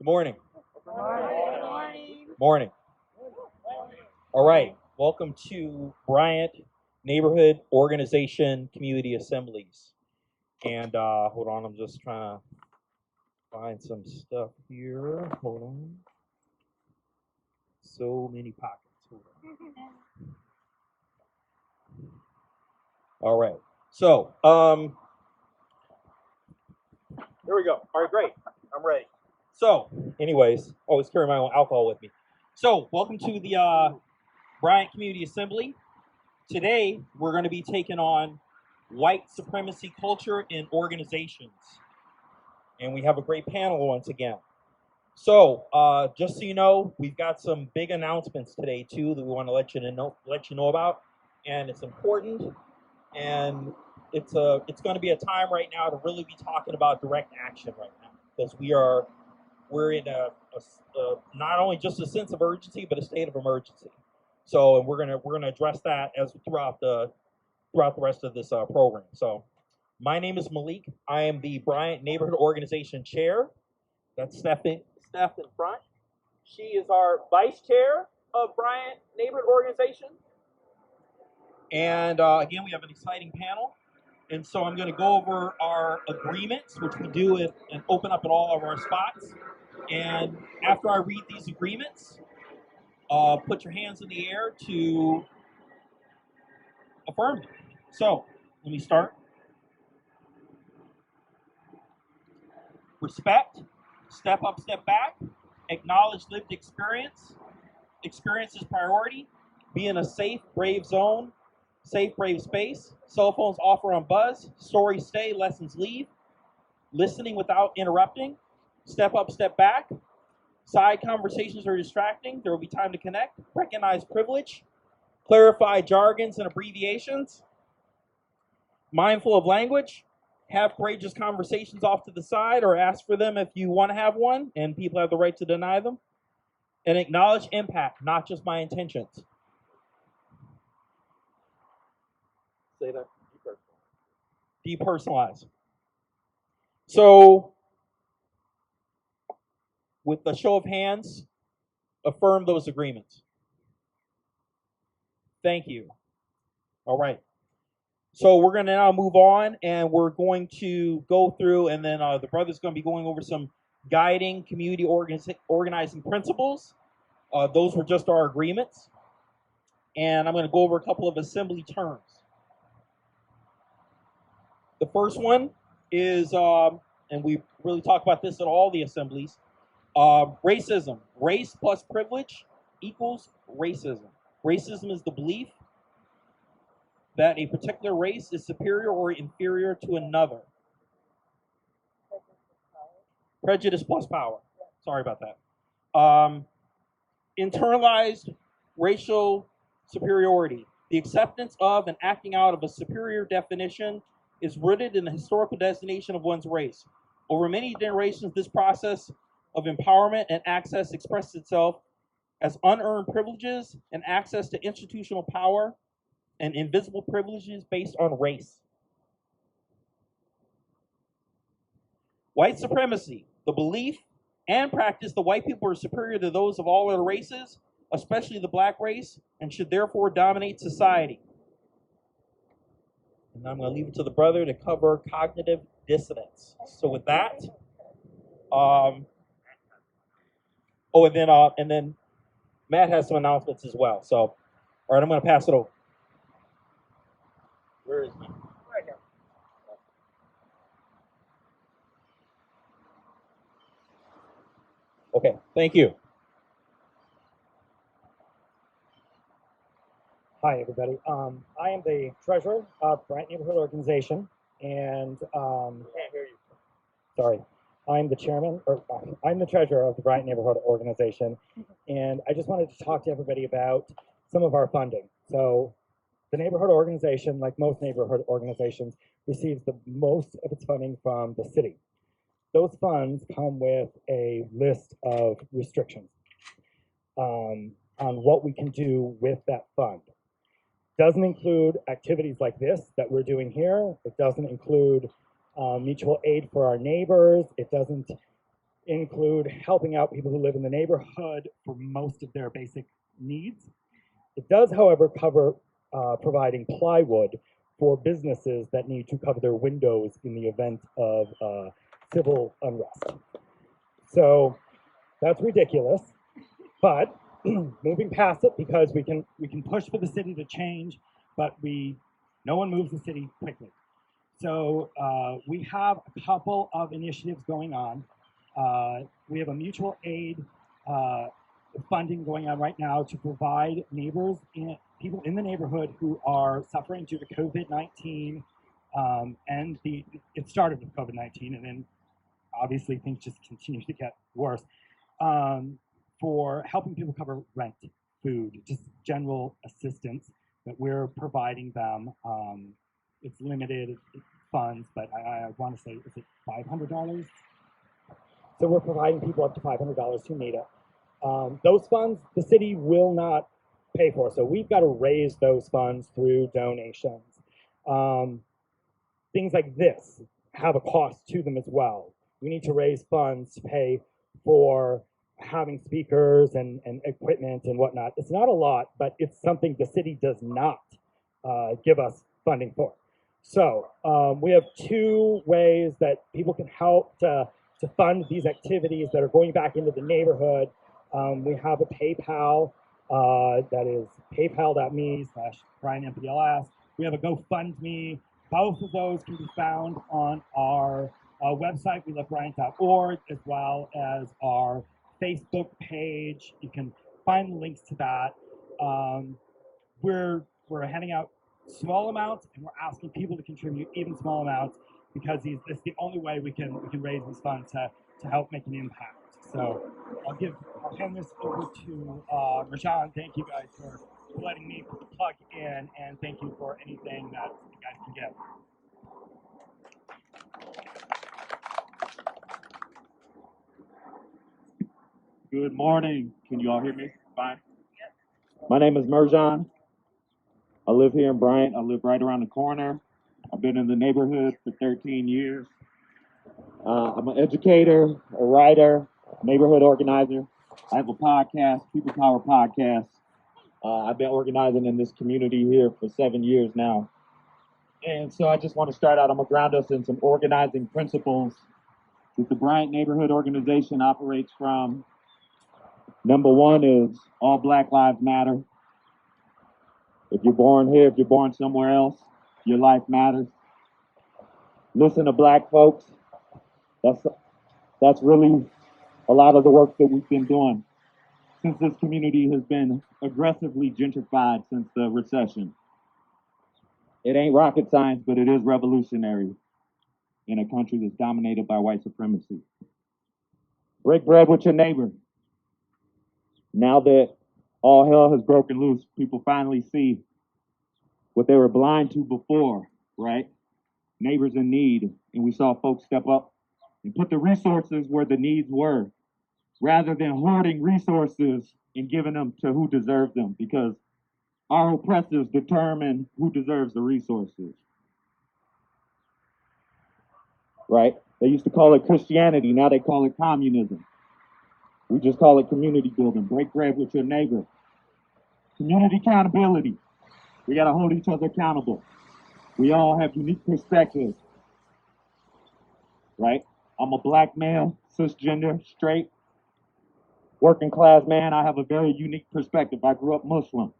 Good morning. Good morning. Morning. All right. Welcome to Bryant Neighborhood Organization Community Assemblies. And hold on, I'm just trying to find some stuff here. Hold on. So many pockets. Hold on. All right. So, there we go. All right, great. I'm ready. So, anyways, always carry my own alcohol with me. So, welcome to the Bryant Community Assembly. Today, we're going to be taking on white supremacy culture in organizations. And we have a great panel once again. So, just so you know, we've got some big announcements today too that we want to let you know about, and it's important. And it's going to be a time right now to really be talking about direct action right now, because we're in a not only just a sense of urgency, but a state of emergency. So, and we're gonna address that as throughout the rest of this program. So, my name is Malik. I am the Bryant Neighborhood Organization Chair. That's Steph in front. She is our Vice Chair of Bryant Neighborhood Organization. And again, we have an exciting panel. And so I'm going to go over our agreements, which we do and open up at all of our spots. And after I read these agreements, put your hands in the air to affirm them. So let me start. Respect, step up, step back, acknowledge lived experience, experience is priority, be in a safe, brave zone, safe, brave space, cell phones offer on buzz, stories stay, lessons leave, listening without interrupting, step up, step back, side conversations are distracting, there will be time to connect, recognize privilege, clarify jargons and abbreviations, mindful of language, have courageous conversations off to the side or ask for them if you want to have one and people have the right to deny them, and acknowledge impact, not just my intentions. Say that. Depersonalize. So, with a show of hands, affirm those agreements. Thank you. All right. So we're going to now move on, and we're going to go through, and then the brother's going to be going over some guiding community organizing principles. Those were just our agreements. And I'm going to go over a couple of assembly terms. The first one is, and we really talk about this at all the assemblies, racism. Race plus privilege equals racism. Racism is the belief that a particular race is superior or inferior to another. Prejudice plus power. Sorry about that. Internalized racial superiority. The acceptance of and acting out of a superior definition is rooted in the historical designation of one's race. Over many generations, this process of empowerment and access expresses itself as unearned privileges and access to institutional power and invisible privileges based on race. White supremacy, the belief and practice that white people are superior to those of all other races, especially the black race, and should therefore dominate society. And I'm going to leave it to the brother to cover cognitive dissonance. So with that, and then Matt has some announcements as well. So, all right, I'm going to pass it over. Where is Matt? Right here. Okay, thank you. Hi, everybody. I am the treasurer of Bryant Neighborhood Organization, and Can't hear you. sorry, I'm the chairman, or I'm the treasurer of the Bryant Neighborhood Organization, and I just wanted to talk to everybody about some of our funding. So, the neighborhood organization, like most neighborhood organizations, receives the most of its funding from the city. Those funds come with a list of restrictions on what we can do with that fund. Doesn't include activities like this that we're doing here. It doesn't include mutual aid for our neighbors. It include helping out people who live in the neighborhood for most of their basic needs. It does, however, cover providing plywood for businesses that need to cover their windows in the event of civil unrest. So that's ridiculous, but moving past it, because we can push for the city to change, but no one moves the city quickly. So we have a couple of initiatives going on. We have a mutual aid funding going on right now to provide people in the neighborhood who are suffering due to COVID-19, and it started with COVID-19, and then obviously things just continue to get worse, for helping people cover rent, food, just general assistance that we're providing them. It's limited funds, but I want to say, is it $500? So we're providing people up to $500 who need it. Those funds, the city will not pay for, so we've got to raise those funds through donations. Things like this have a cost to them as well. We need to raise funds to pay for having speakers and equipment and whatnot. It's not a lot, but it's something the city does not give us funding for. So we have two ways that people can help to fund these activities that are going back into the neighborhood. We have a PayPal, that is paypal.me/BryantMPLS. We have a GoFundMe. Both of those can be found on our website, welovebryant.org, as well as our Facebook page. You can find the links to that. We're handing out small amounts, and we're asking people to contribute even small amounts, because it's the only way we can raise these funds to help make an impact. So I'll hand this over to Marjaan. Thank you guys for letting me put the plug in, and thank you for anything that you guys can get. Good morning. Can you all hear me? Fine. My name is Marjaan. I live here in Bryant. I live right around the corner. I've been in the neighborhood for 13 years. I'm an educator, a writer, a neighborhood organizer. I have a podcast, People Power Podcast. I've been organizing in this community here for 7 years now. And so I just want to start out, I'm going to ground us in some organizing principles that the Bryant Neighborhood Organization operates from. Number one is all Black lives matter. If you're born here, if you're born somewhere else, your life matters. Listen to Black folks. That's really a lot of the work that we've been doing since this community has been aggressively gentrified since the recession. It ain't rocket science, but it is revolutionary in a country that's dominated by white supremacy. Break bread with your neighbor. Now that all hell has broken loose, people finally see what they were blind to before, right? Neighbors in need, and we saw folks step up and put the resources where the needs were, rather than hoarding resources and giving them to who deserves them, because our oppressors determine who deserves the resources, right? They used to call it Christianity, now they call it communism. We just call it community building. Break bread with your neighbor. Community accountability. We got to hold each other accountable. We all have unique perspectives, right? I'm a Black male, cisgender, straight, working class man. I have a very unique perspective. I grew up Muslim.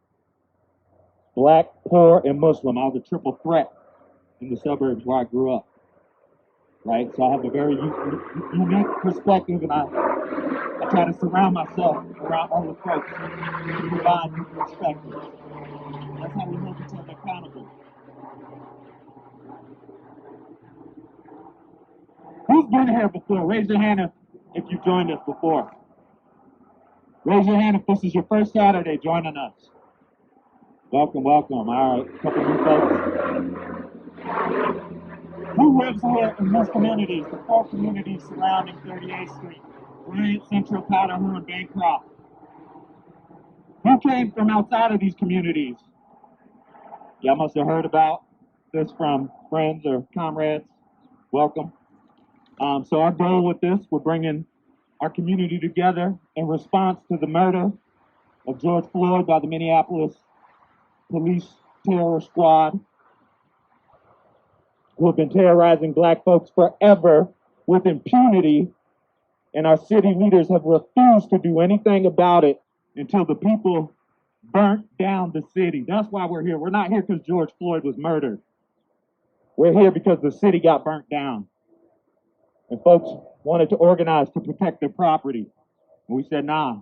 Black, poor, and Muslim. I was a triple threat in the suburbs where I grew up, right? So I have a very unique perspective, and I try to surround myself around other folks who provide new perspectives. That's how we hold each other accountable. Who's been here before? Raise your hand if you've joined us before. Raise your hand if this is your first Saturday joining us. Welcome, welcome. All right, a couple new folks. Who lives here in these communities, the 4 communities surrounding 38th Street? Bryant, Central, Powderhorn, Bancroft. Who came from outside of these communities? Y'all must have heard about this from friends or comrades. Welcome. So our goal with this, we're bringing our community together in response to the murder of George Floyd by the Minneapolis police terror squad, who have been terrorizing black folks forever with impunity, and our city leaders have refused to do anything about it until the people burnt down the city. That's why we're here. We're not here because George Floyd was murdered. We're here because the city got burnt down. And folks wanted to organize to protect their property. And we said, nah,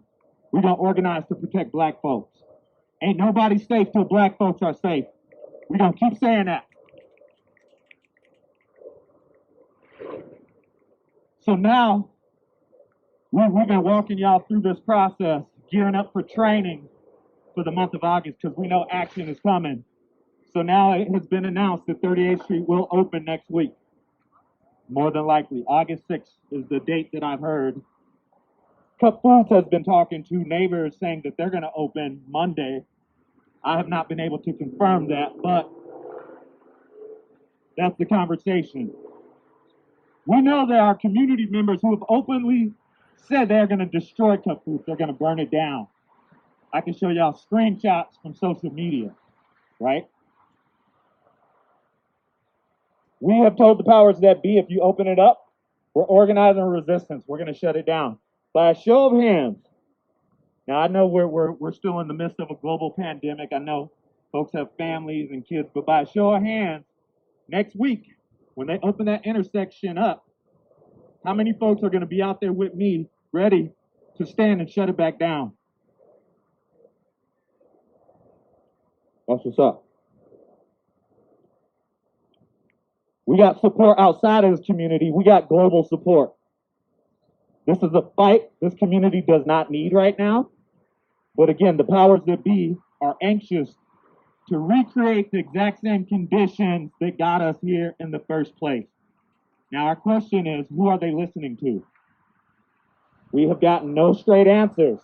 we don't organize to protect black folks. Ain't nobody safe till black folks are safe. We're gonna keep saying that. So now, we've been walking y'all through this process, gearing up for training for the month of August, because we know action is coming. So now it has been announced that 38th Street will open next week. More than likely, August 6th is the date that I've heard. Cup Foods has been talking to neighbors saying that they're gonna open Monday. I have not been able to confirm that, but that's the conversation. We know there are community members who have openly said they're going to destroy Cup Foods. They're going to burn it down. I can show y'all screenshots from social media, right? We have told the powers that be, if you open it up, we're organizing resistance. We're going to shut it down. By a show of hands. Now, I know we're still in the midst of a global pandemic. I know folks have families and kids, but by a show of hands, next week, when they open that intersection up, how many folks are going to be out there with me, ready to stand and shut it back down? That's what's up. We got support outside of this community. We got global support. This is a fight this community does not need right now. But again, the powers that be are anxious to recreate the exact same conditions that got us here in the first place. Now, our question is, who are they listening to? We have gotten no straight answers.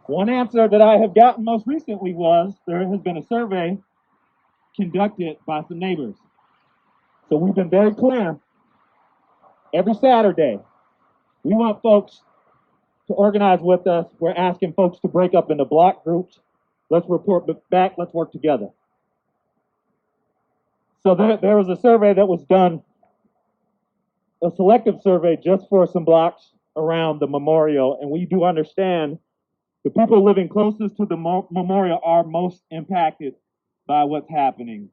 One answer that I have gotten most recently was there has been a survey conducted by some neighbors. So we've been very clear. Every Saturday, we want folks to organize with us. We're asking folks to break up into block groups. Let's report back. Let's work together. So there was a survey that was done, a selective survey just for some blocks around the memorial. And we do understand the people living closest to the memorial are most impacted by what's happening.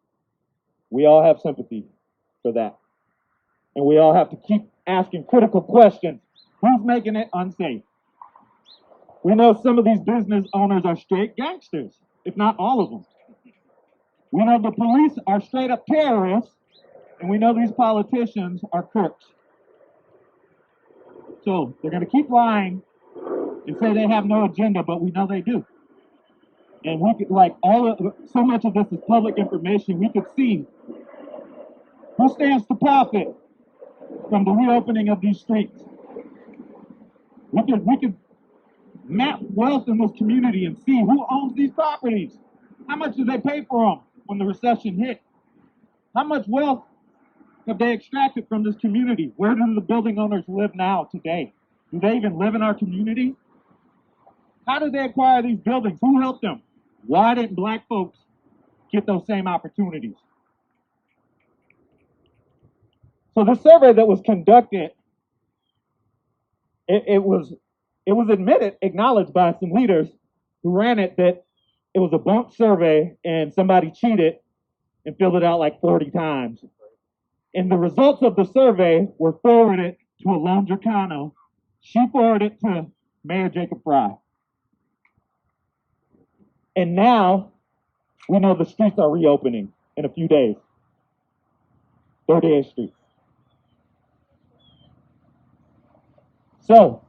We all have sympathy for that. And we all have to keep asking critical questions. Who's making it unsafe? We know some of these business owners are straight gangsters, if not all of them. We know the police are straight up terrorists, and we know these politicians are crooks. So they're going to keep lying and say they have no agenda, but we know they do. And we could, like, so much of this is public information. We could see who stands to profit from the reopening of these streets. We could map wealth in this community and see who owns these properties. How much did they pay for them when the recession hit? How much wealth have they extracted from this community? Where do the building owners live now today? Do they even live in our community? How did they acquire these buildings? Who helped them? Why didn't black folks get those same opportunities? So the survey that was conducted, it was acknowledged by some leaders who ran it that it was a bunk survey and somebody cheated and filled it out like 40 times. And the results of the survey were forwarded to Alon Dracano. She forwarded it to Mayor Jacob Fry. And now we know the streets are reopening in a few days. 38th Street. So,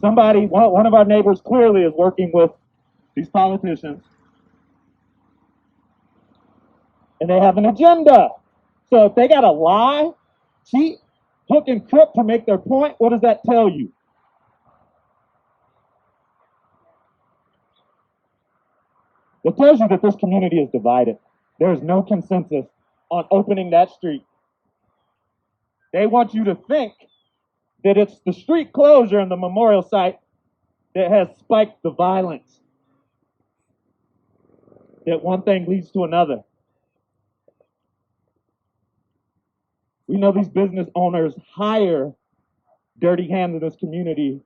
one of our neighbors clearly is working with these politicians, and they have an agenda. So if they got to lie, cheat, hook and crook to make their point, what does that tell you? It tells you that this community is divided. There is no consensus on opening that street. They want you to think that it's the street closure and the memorial site that has spiked the violence. That one thing leads to another. We know these business owners hire dirty hands in this community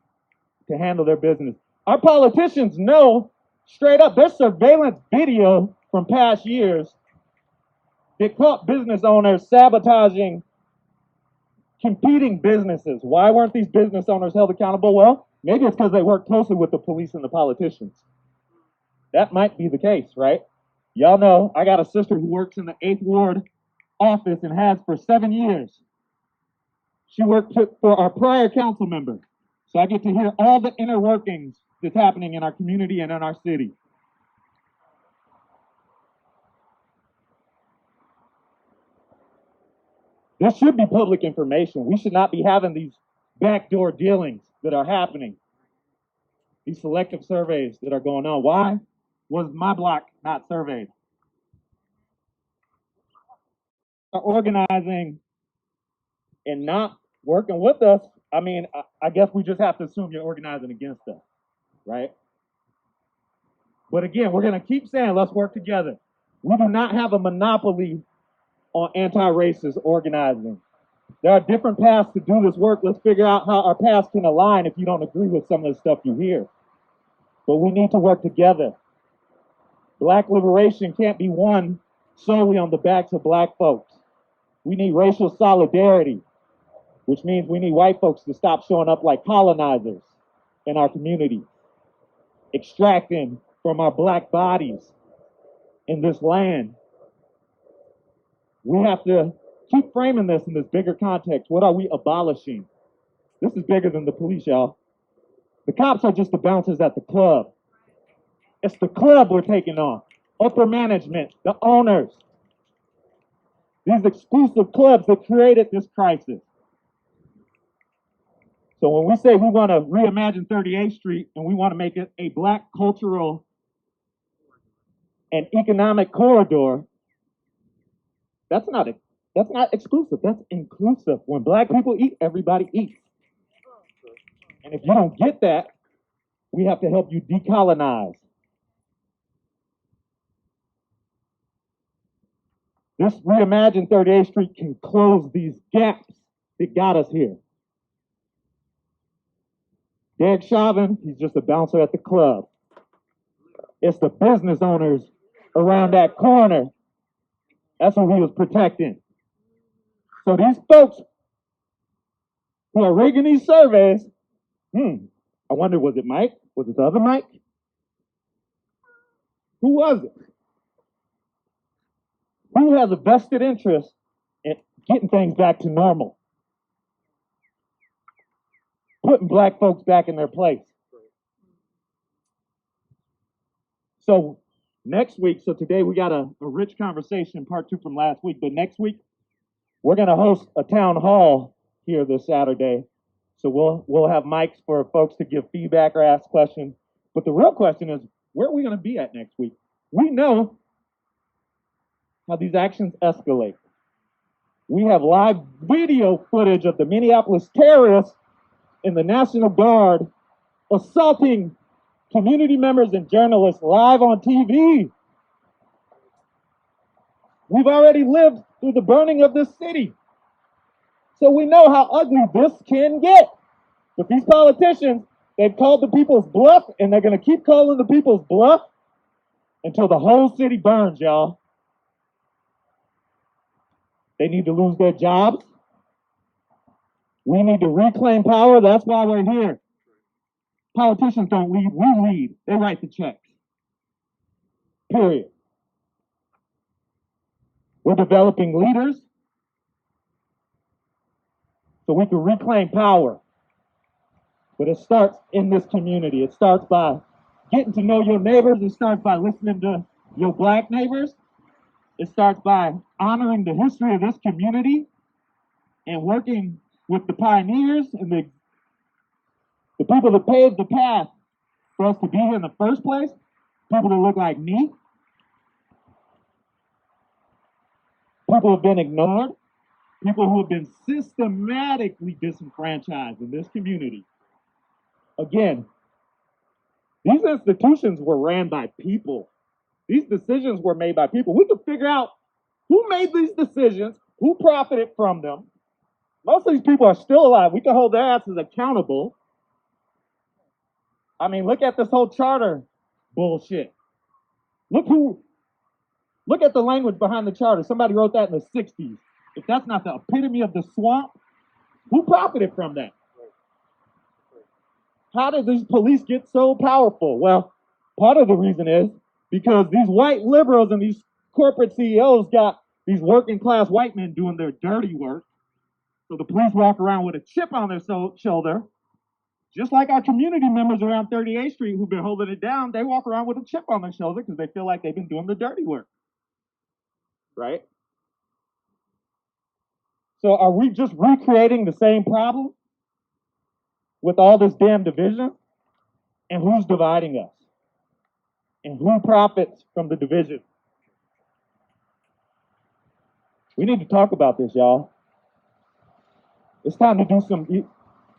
to handle their business. Our politicians know straight up, there's surveillance video from past years that caught business owners sabotaging competing businesses. Why weren't these business owners held accountable? Well, maybe it's because they work closely with the police and the politicians. That might be the case, right? Y'all know I got a sister who works in the 8th Ward office and has for 7 years. She worked for our prior council member. So I get to hear all the inner workings that's happening in our community and in our city. This should be public information. We should not be having these backdoor dealings that are happening. These selective surveys that are going on. Why was my block not surveyed? Organizing and not working with us, I mean, I guess we just have to assume you're organizing against us, right? But again, we're going to keep saying, let's work together. We do not have a monopoly on anti-racist organizing. There are different paths to do this work. Let's figure out how our paths can align if you don't agree with some of the stuff you hear. But we need to work together. Black liberation can't be won solely on the backs of black folks. We need racial solidarity, which means we need white folks to stop showing up like colonizers in our community, extracting from our black bodies in this land. We have to keep framing this in this bigger context. What are we abolishing? This is bigger than the police, y'all. The cops are just the bouncers at the club. It's the club we're taking on. Upper management, the owners. These exclusive clubs that created this crisis. So when we say we want to reimagine 38th Street and we want to make it a black cultural and economic corridor, that's not exclusive, that's inclusive. When black people eat, everybody eats. And if you don't get that, we have to help you decolonize. This reimagined 38th Street can close these gaps that got us here. Derek Chauvin, he's just a bouncer at the club. It's the business owners around that corner. That's who he was protecting. So these folks who are rigging these surveys, I wonder, was it Mike? Was it the other Mike? Who was it? Who has a vested interest in getting things back to normal? Putting black folks back in their place. So next week, so today we got a rich conversation, part 2 from last week, but next week we're going to host a town hall here this Saturday. So we'll have mics for folks to give feedback or ask questions. But the real question is, where are we going to be at next week? We know how these actions escalate. We have live video footage of the Minneapolis terrorists and the National Guard assaulting community members and journalists live on TV. We've already lived through the burning of this city. So we know how ugly this can get. But these politicians, they've called the people's bluff, and they're going to keep calling the people's bluff until the whole city burns, y'all. They need to lose their jobs. We need to reclaim power. That's why we're here. Politicians don't lead, we lead. They write the checks. Period. We're developing leaders so we can reclaim power. But it starts in this community. It starts by getting to know your neighbors. It starts by listening to your black neighbors. It starts by honoring the history of this community and working with the pioneers and the people that paved the path for us to be here in the first place, people that look like me, people who have been ignored, people who have been systematically disenfranchised in this community. Again, these institutions were ran by people. These decisions were made by people. We could figure out who made these decisions, who profited from them. Most of these people are still alive. We can hold their asses accountable. I mean, look at this whole charter bullshit. Look at the language behind the charter. Somebody wrote that in the 60s. If that's not the epitome of the swamp, who profited from that? How did these police get so powerful? Well, part of the reason is because these white liberals and these corporate CEOs got these working class white men doing their dirty work. So the police walk around with a chip on their shoulder, just like our community members around 38th Street who've been holding it down. They walk around with a chip on their shoulder because they feel like they've been doing the dirty work, right? So are we just recreating the same problem with all this damn division? And who's dividing us? And who profits from the division? We need to talk about this, y'all. It's time to do some,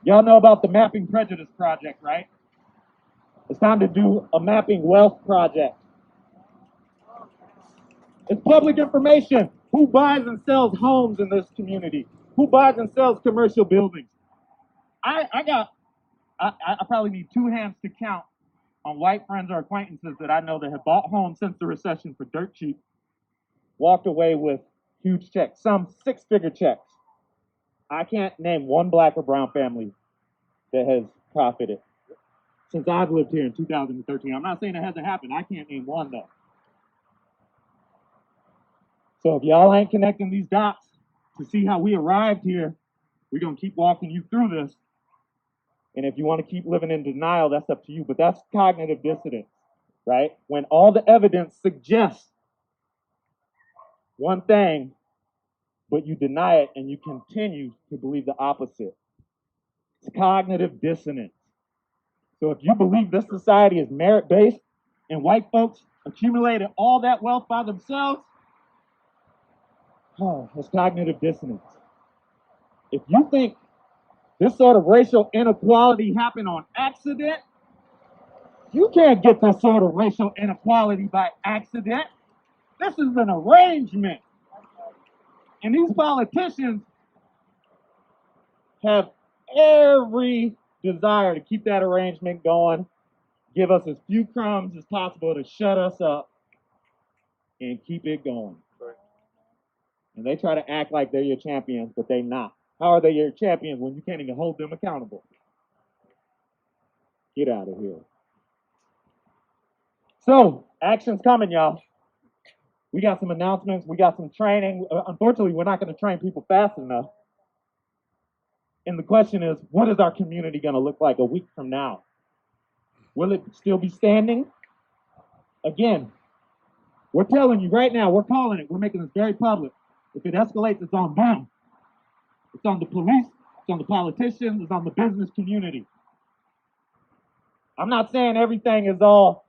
y'all know about the Mapping Prejudice Project, right? It's time to do a Mapping Wealth Project. It's public information. Who buys and sells homes in this community? Who buys and sells commercial buildings? I probably need 2 hands to count on white friends or acquaintances that I know that have bought homes since the recession for dirt cheap, walked away with huge checks, some 6-figure checks. I can't name one black or brown family that has profited since I've lived here in 2013. I'm not saying it hasn't happened. I can't name one though. So if y'all ain't connecting these dots to see how we arrived here, we're gonna keep walking you through this. And if you want to keep living in denial, that's up to you. But that's cognitive dissonance, right? When all the evidence suggests one thing, but you deny it and you continue to believe the opposite. It's cognitive dissonance. So if you believe this society is merit-based and white folks accumulated all that wealth by themselves, it's cognitive dissonance. If you think this sort of racial inequality happened on accident, you can't get this sort of racial inequality by accident. This is an arrangement. And these politicians have every desire to keep that arrangement going, give us as few crumbs as possible to shut us up and keep it going. And they try to act like they're your champions, but they're not. How are they your champions when you can't even hold them accountable? Get out of here. So, action's coming, y'all. We got some announcements. We got some training. Unfortunately, we're not going to train people fast enough. And the question is, what is our community going to look like a week from now? Will it still be standing? Again, we're telling you right now, we're calling it. We're making this very public. If it escalates, it's on them. It's on the police. It's on the politicians. It's on the business community. I'm not saying everything is all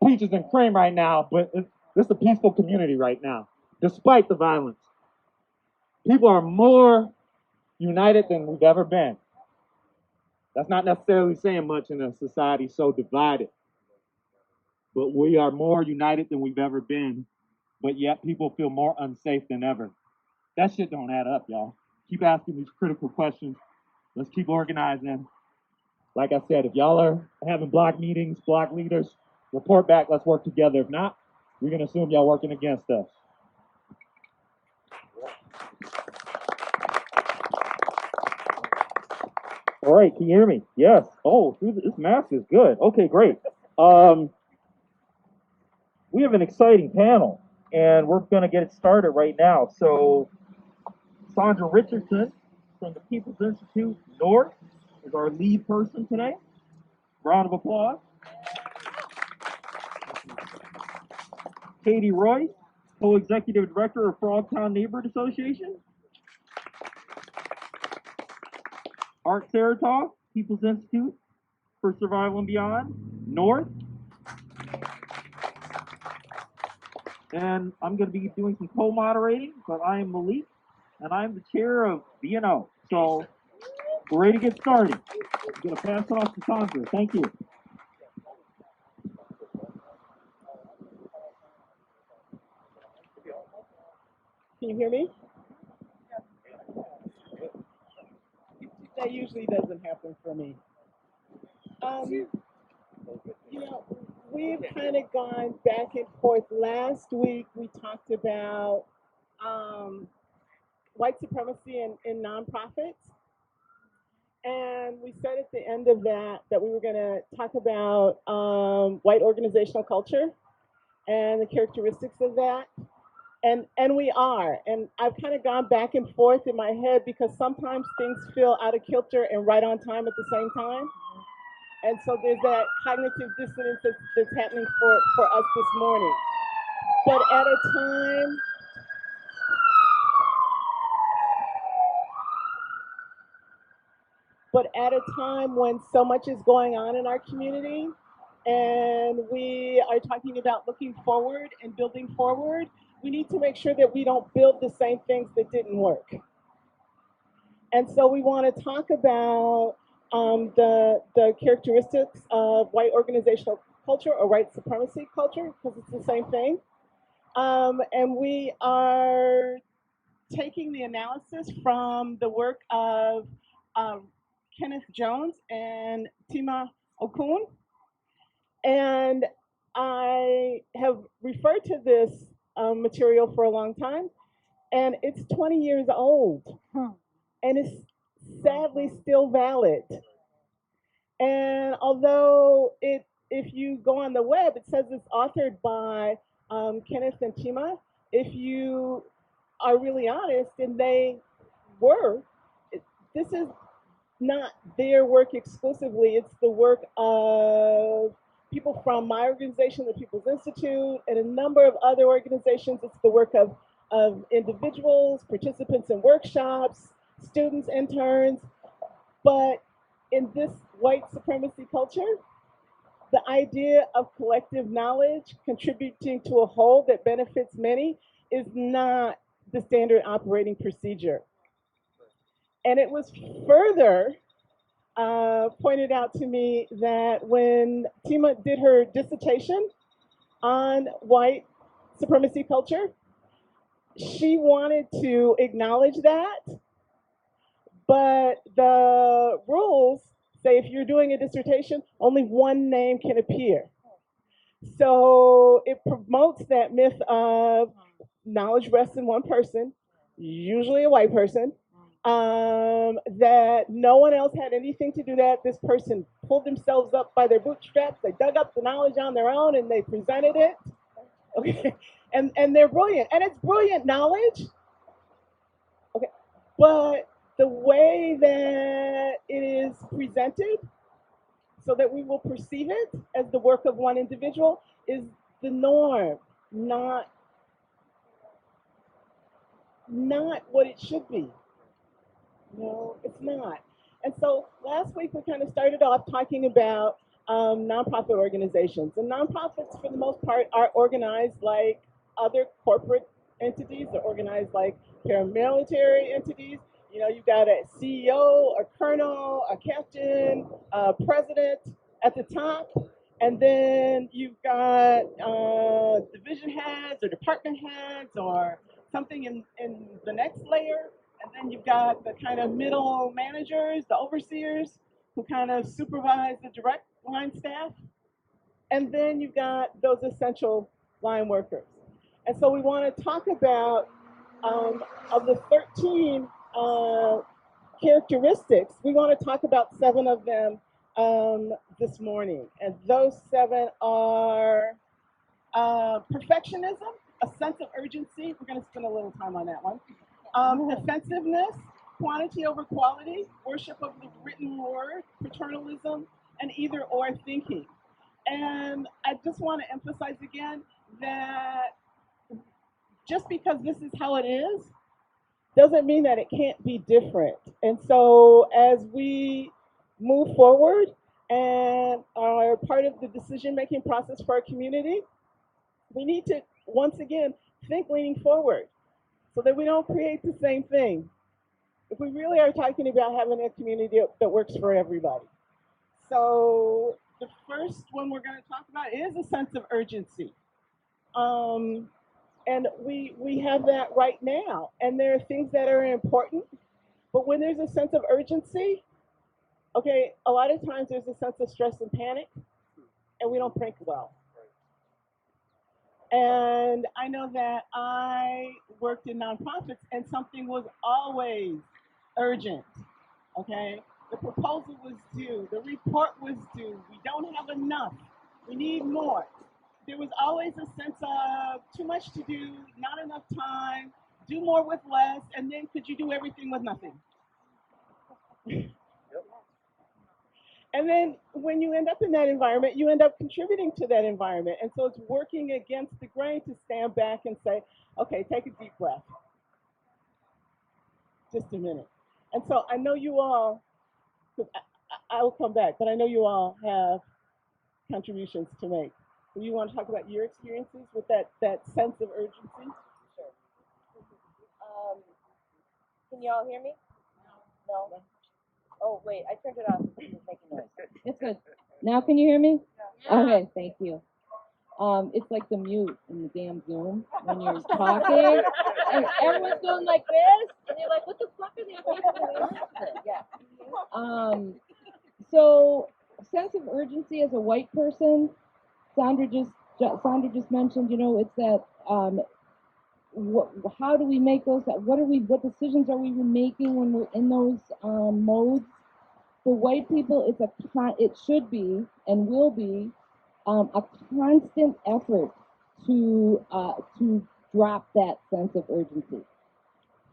peaches and cream right now, but this is a peaceful community right now, despite the violence. People are more united than we've ever been. That's not necessarily saying much in a society so divided. But we are more united than we've ever been, but yet people feel more unsafe than ever. That shit don't add up, y'all. Keep asking these critical questions. Let's keep organizing. Like I said, if y'all are having block meetings, block leaders, report back, let's work together. If not, we're going to assume y'all working against us. All right, can you hear me? Yes. Oh, this mask is good. Okay, great. We have an exciting panel, and we're going to get it started right now. So, Sandra Richardson from the People's Institute North is our lead person today. Round of applause. Caty Royce, co-executive director of Frogtown Neighborhood Association. Art Serotoff, People's Institute for Survival and Beyond, North. And I'm going to be doing some co-moderating, but I am Malik and I'm the chair of BNO. So we're ready to get started. I'm going to pass it off to Sandra. Thank you. Can you hear me? That usually doesn't happen for me. You know, we've kind of gone back and forth. Last week we talked about white supremacy in nonprofits. And we said at the end of that we were going to talk about white organizational culture and the characteristics of that. And we are. And I've kind of gone back and forth in my head because sometimes things feel out of kilter and right on time at the same time. And so there's that cognitive dissonance that's happening for us this morning. But at a time when so much is going on in our community, and we are talking about looking forward and building forward, we need to make sure that we don't build the same things that didn't work. And so we want to talk about the characteristics of white organizational culture or white supremacy culture, because it's the same thing. And we are taking the analysis from the work of Kenneth Jones and Tima Okun. And I have referred to this material for a long time, and it's 20 years old, and it's sadly still valid. And although if you go on the web, it says it's authored by Kenneth and Tima, if you are really honest, and they were, this is not their work exclusively, it's the work of people from my organization, the People's Institute, and a number of other organizations. It's the work of individuals, participants in workshops, students, interns. But in this white supremacy culture, the idea of collective knowledge contributing to a whole that benefits many is not the standard operating procedure. And it was further pointed out to me that when Tima did her dissertation on white supremacy culture, she wanted to acknowledge that, but the rules say if you're doing a dissertation, only one name can appear. So it promotes that myth of knowledge rests in one person, usually a white person, that no one else had anything to do that. This person pulled themselves up by their bootstraps. They dug up the knowledge on their own and they presented it. Okay, and they're brilliant, and it's brilliant knowledge. Okay, but the way that it is presented, so that we will perceive it as the work of one individual, is the norm, not what it should be. No, it's not. And so last week we kind of started off talking about nonprofit organizations. And nonprofits, for the most part, are organized like other corporate entities. They're organized like paramilitary entities. You know, you've got a CEO, a colonel, a captain, a president at the top. And then you've got division heads or department heads or something in the next layer. And then you've got the kind of middle managers, the overseers, who kind of supervise the direct line staff. And then you've got those essential line workers. And so we want to talk about, of the 13 characteristics, we want to talk about 7 of them this morning. And those 7 are perfectionism, a sense of urgency. We're going to spend a little time on that one. Defensiveness, quantity over quality, worship of the written word, paternalism, and either or thinking. And I just want to emphasize again that just because this is how it is, doesn't mean that it can't be different. And so as we move forward and are part of the decision-making process for our community, we need to, once again, think leaning forward. so that we don't create the same thing. If we really are talking about having a community that works for everybody. So the first one we're going to talk about is a sense of urgency. And we have that right now. And there are things that are important, but when there's a sense of urgency, okay, a lot of times there's a sense of stress and panic, and we don't think well. And I know that I worked in nonprofits, and something was always urgent, okay? The proposal was due, the report was due, we don't have enough, we need more. There was always a sense of too much to do, not enough time, do more with less, and then could you do everything with nothing? And then when you end up in that environment, you end up contributing to that environment. And so it's working against the grain to stand back and say, okay, take a deep breath. Just a minute. And so I know you all, because I will come back, but I know you all have contributions to make. So you want to talk about your experiences with that sense of urgency? Sure. Can you all hear me? No? Oh, wait, I turned it off. It was making noise. It's good. Now can you hear me? Yeah. Okay, thank you. It's like the mute in the damn Zoom when you're talking, and everyone's going like this, and you're like, what the fuck are they doing? Yeah. So, sense of urgency as a white person, Sandra just mentioned, it's that, how do we make those, what decisions are we making when we're in those modes? For white people, it should be and will be a constant effort to drop that sense of urgency.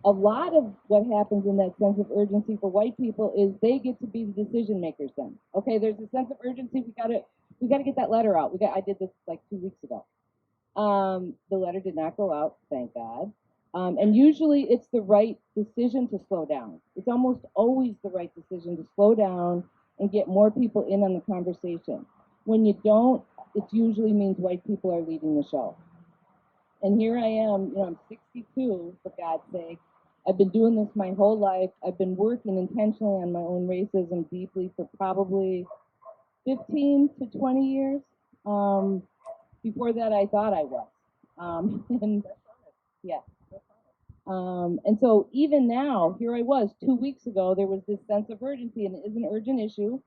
A lot of what happens in that sense of urgency for white people is they get to be the decision makers then. Okay, there's a sense of urgency, we gotta get that letter out. I did this like 2 weeks ago. The letter did not go out, thank God. And usually it's the right decision to slow down. It's almost always the right decision to slow down and get more people in on the conversation. When you don't, it usually means white people are leading the show. And here I am, I'm 62, for God's sake. I've been doing this my whole life. I've been working intentionally on my own racism deeply for probably 15 to 20 years. Before that, I thought I was. And yeah. And so even now, here I was 2 weeks ago, there was this sense of urgency, and it is an urgent issue.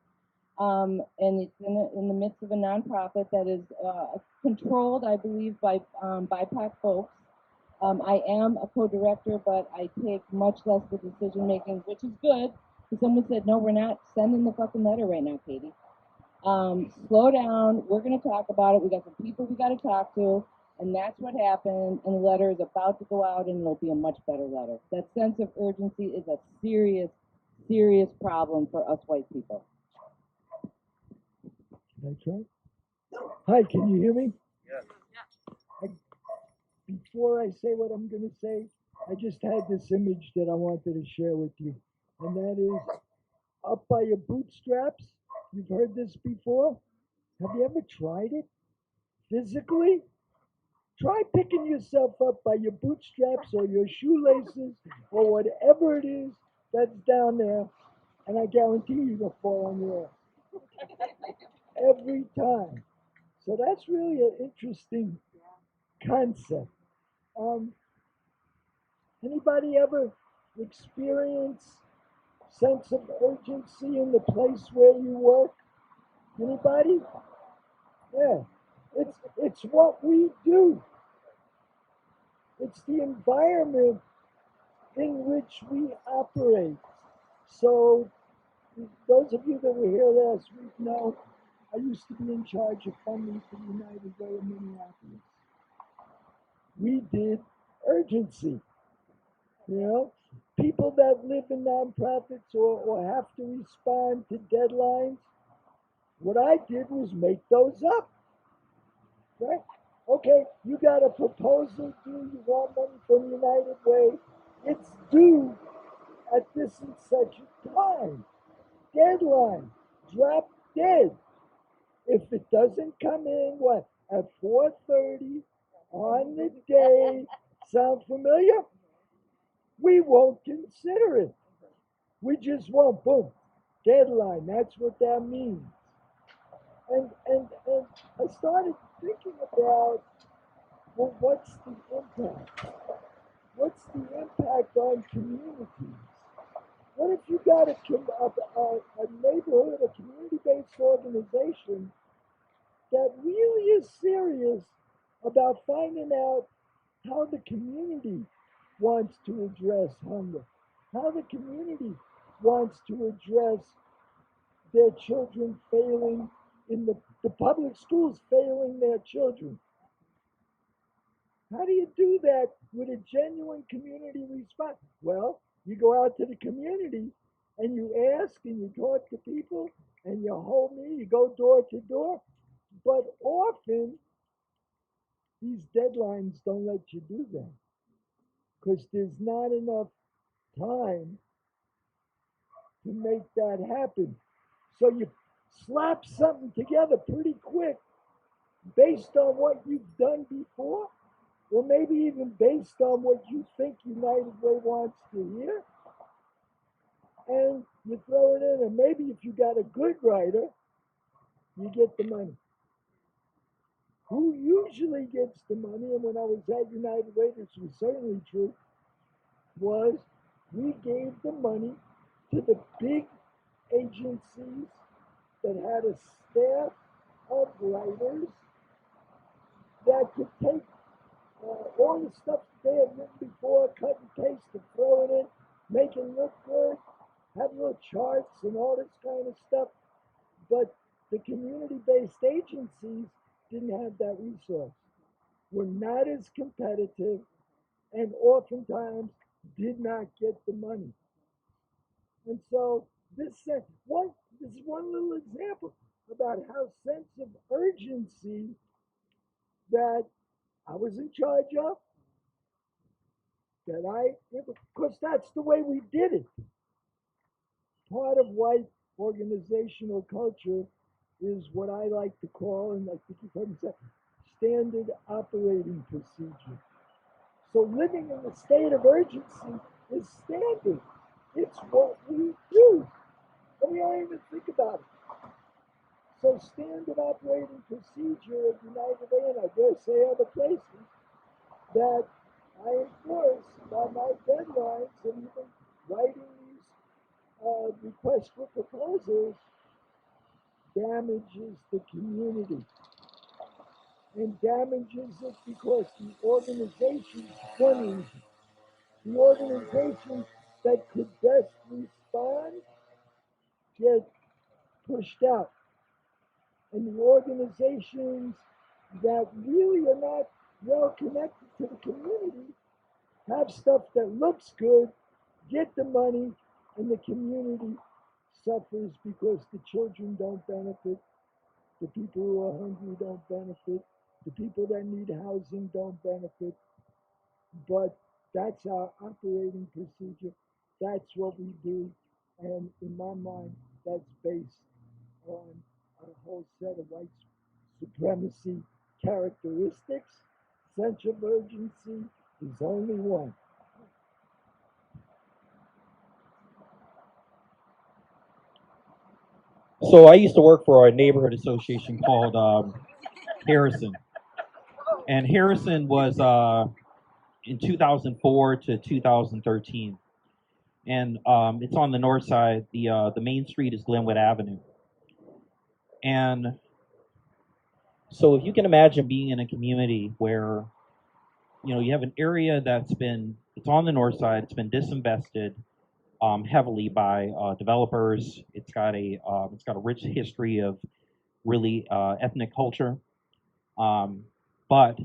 And it's in the midst of a nonprofit that is controlled, I believe, by BIPOC folks. I am a co-director, but I take much less the decision making, which is good. Because someone said, no, we're not sending the fucking letter right now, Katie. Slow down. We're going to talk about it. We got some people we got to talk to. And that's what happened. And the letter is about to go out, and it'll be a much better letter. That sense of urgency is a serious, serious problem for us white people. That's right. Hi, can you hear me? Yes. Before I say what I'm going to say, I just had this image that I wanted to share with you. And that is up by your bootstraps. You've heard this before? Have you ever tried it? Physically? Try picking yourself up by your bootstraps or your shoelaces or whatever it is that's down there, and I guarantee you'll fall on your ass. Every time. So that's really an interesting concept. Anybody ever experience sense of urgency in the place where you work? Anybody? Yeah. It's what we do. It's the environment in which we operate. So those of you that were here last week know I used to be in charge of funding for the United Way of Minneapolis. We did urgency. People that live in nonprofits or have to respond to deadlines, what I did was make those up. Right? Okay, you got a proposal due, you want money from United Way, it's due at this and such a time. Deadline, drop dead. If it doesn't come in, at 4:30 on the day, sound familiar? we won't consider it. We just won't. Boom. Deadline. That's what that means. And I started thinking about, well, what's the impact? What's the impact on communities? What if you got a neighborhood, a community-based organization that really is serious about finding out how the community wants to address hunger, how the community wants to address their children failing in the public schools, failing their children? How do you do that with a genuine community response? Well, you go out to the community and you ask and you talk to people and you hold me, you go door to door. But often, these deadlines don't let you do that because there's not enough time to make that happen. So you slap something together pretty quick based on what you've done before, or maybe even based on what you think United Way wants to hear, and you throw it in, and maybe if you got a good writer, you get the money. Who usually gets the money, and when I was at United Way, this was certainly true, was we gave the money to the big agencies that had a staff of writers that could take all the stuff they had written before, cut and paste and throw it in, make it look good, have little charts and all this kind of stuff. But the community-based agencies didn't have that resource, were not as competitive, and oftentimes did not get the money. And so this is one little example about how sense of urgency that I was in charge of, because that's the way we did it. Part of white organizational culture is what I like to call, and I think you've heard me say, standard operating procedure. So living in a state of urgency is standard. It's what we do. And we don't even think about it. So standard operating procedure at United Way, and I dare say other places, that I enforce by my deadlines and even writing these requests for proposals, damages the community. And damages it because the organizations, one reason, the organizations that could best respond get pushed out. And the organizations that really are not well connected to the community have stuff that looks good, get the money, and the community suffers because the children don't benefit, the people who are hungry don't benefit, the people that need housing don't benefit. But that's our operating procedure. That's what we do. And in my mind, that's based on a whole set of white supremacy characteristics. Sense of urgency is only one. So I used to work for a neighborhood association called Harrison. And Harrison was in 2004 to 2013. And it's on the north side. The main street is Glenwood Avenue. And so if you can imagine being in a community where, you know, you have an area it's on the north side, it's been disinvested heavily by developers. It's got a rich history of really ethnic culture. But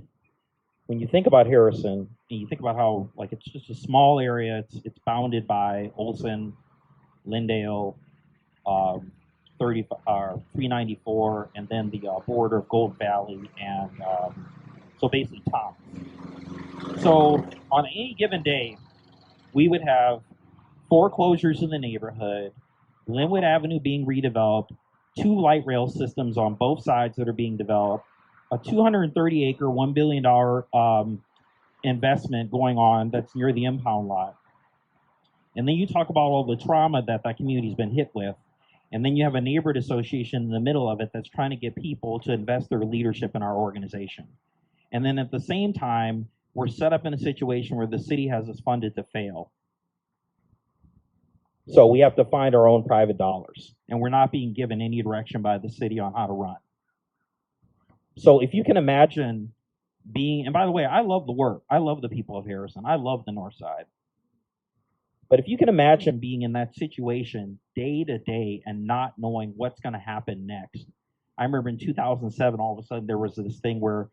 when you think about Harrison, and you think about how it's just a small area, it's bounded by Olson, Lindale, 394, and then the border of Gold Valley, and so basically Thomas. So on any given day, we would have foreclosures in the neighborhood, Linwood Avenue being redeveloped, 2 light rail systems on both sides that are being developed, a 230-acre, $1 billion investment going on that's near the impound lot. And then you talk about all the trauma that that community's been hit with. And then you have a neighborhood association in the middle of it that's trying to get people to invest their leadership in our organization. And then at the same time, we're set up in a situation where the city has us funded to fail. So we have to find our own private dollars, and we're not being given any direction by the city on how to run. So if you can imagine being, and by the way, I love the work. I love the people of Harrison. I love the North Side. But if you can imagine being in that situation day to day and not knowing what's going to happen next. I remember in 2007, all of a sudden there was this thing where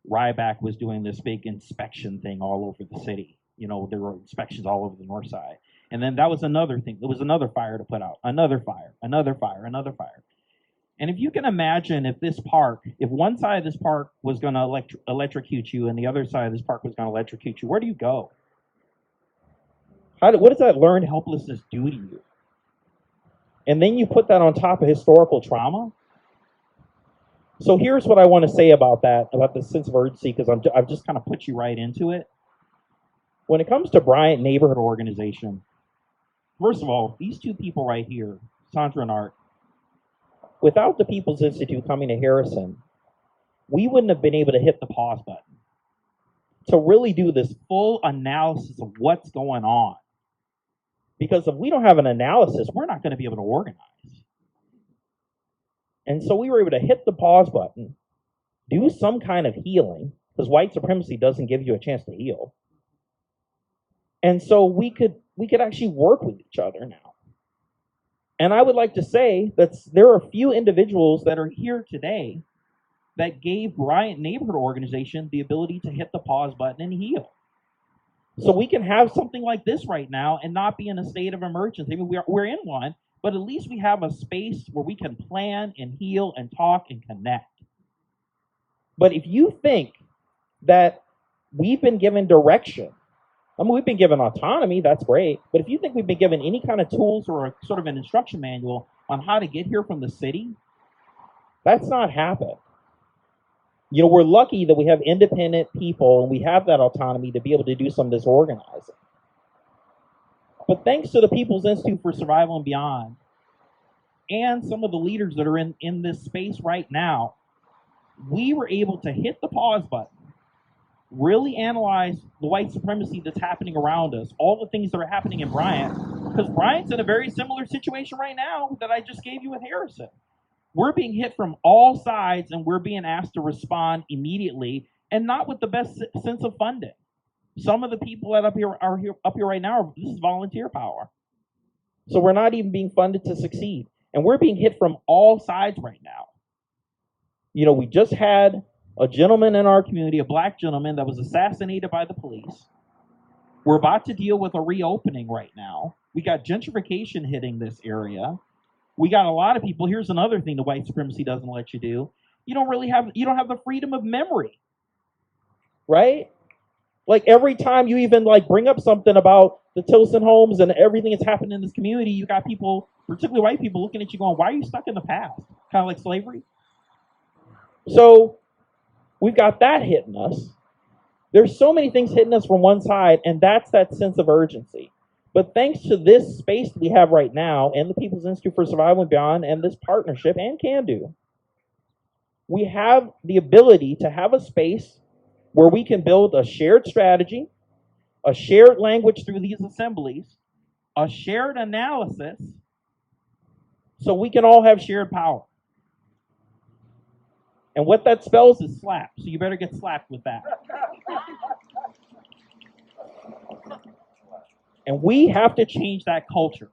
Ryback was doing this big inspection thing all over the city. You know, there were inspections all over the North Side. And then that was another thing. There was another fire to put out, another fire, another fire, another fire. And if you can imagine if this park, if one side of this park was going to electrocute you and the other side of this park was going to electrocute you, where do you go? What does that learned helplessness do to you? And then you put that on top of historical trauma. So here's what I want to say about that, about the sense of urgency, because I've just kind of put you right into it. When it comes to Bryant Neighborhood Organization, first of all, these two people right here, Sandra and Art, without the People's Institute coming to Harrison, we wouldn't have been able to hit the pause button to really do this full analysis of what's going on. Because if we don't have an analysis, we're not going to be able to organize. And so we were able to hit the pause button, do some kind of healing, because white supremacy doesn't give you a chance to heal. And so we could actually work with each other now. And I would like to say that there are a few individuals that are here today that gave Bryant Neighborhood Organization the ability to hit the pause button and heal. So we can have something like this right now and not be in a state of emergency. I mean, we're in one, but at least we have a space where we can plan and heal and talk and connect. But if you think that we've been given direction, I mean, we've been given autonomy, that's great. But if you think we've been given any kind of tools or a sort of an instruction manual on how to get here from the city, that's not happened. You know, we're lucky that we have independent people and we have that autonomy to be able to do some of this organizing. But thanks to the People's Institute for Survival and Beyond and some of the leaders that are in this space right now, we were able to hit the pause button, really analyze the white supremacy that's happening around us, all the things that are happening in Bryant, because Bryant's in a very similar situation right now that I just gave you with Harrison. We're being hit from all sides and we're being asked to respond immediately and not with the best sense of funding. Some of the people that are up here right now, this is volunteer power. So we're not even being funded to succeed. And we're being hit from all sides right now. You know, we just had a gentleman in our community, a black gentleman that was assassinated by the police. We're about to deal with a reopening right now. We got gentrification hitting this area. We got a lot of people. Here's another thing the white supremacy doesn't let you do. You don't have the freedom of memory, right? Like every time you even like bring up something about the Tilson homes and everything that's happened in this community, you got people, particularly white people, looking at you going, why are you stuck in the past? Kind of like slavery. So we've got that hitting us. There's so many things hitting us from one side, and that's that sense of urgency. But thanks to this space that we have right now and the People's Institute for Survival and Beyond and this partnership and Can-Do, we have the ability to have a space where we can build a shared strategy, a shared language through these assemblies, a shared analysis, so we can all have shared power. And what that spells is slap, so you better get slapped with that. And we have to change that culture.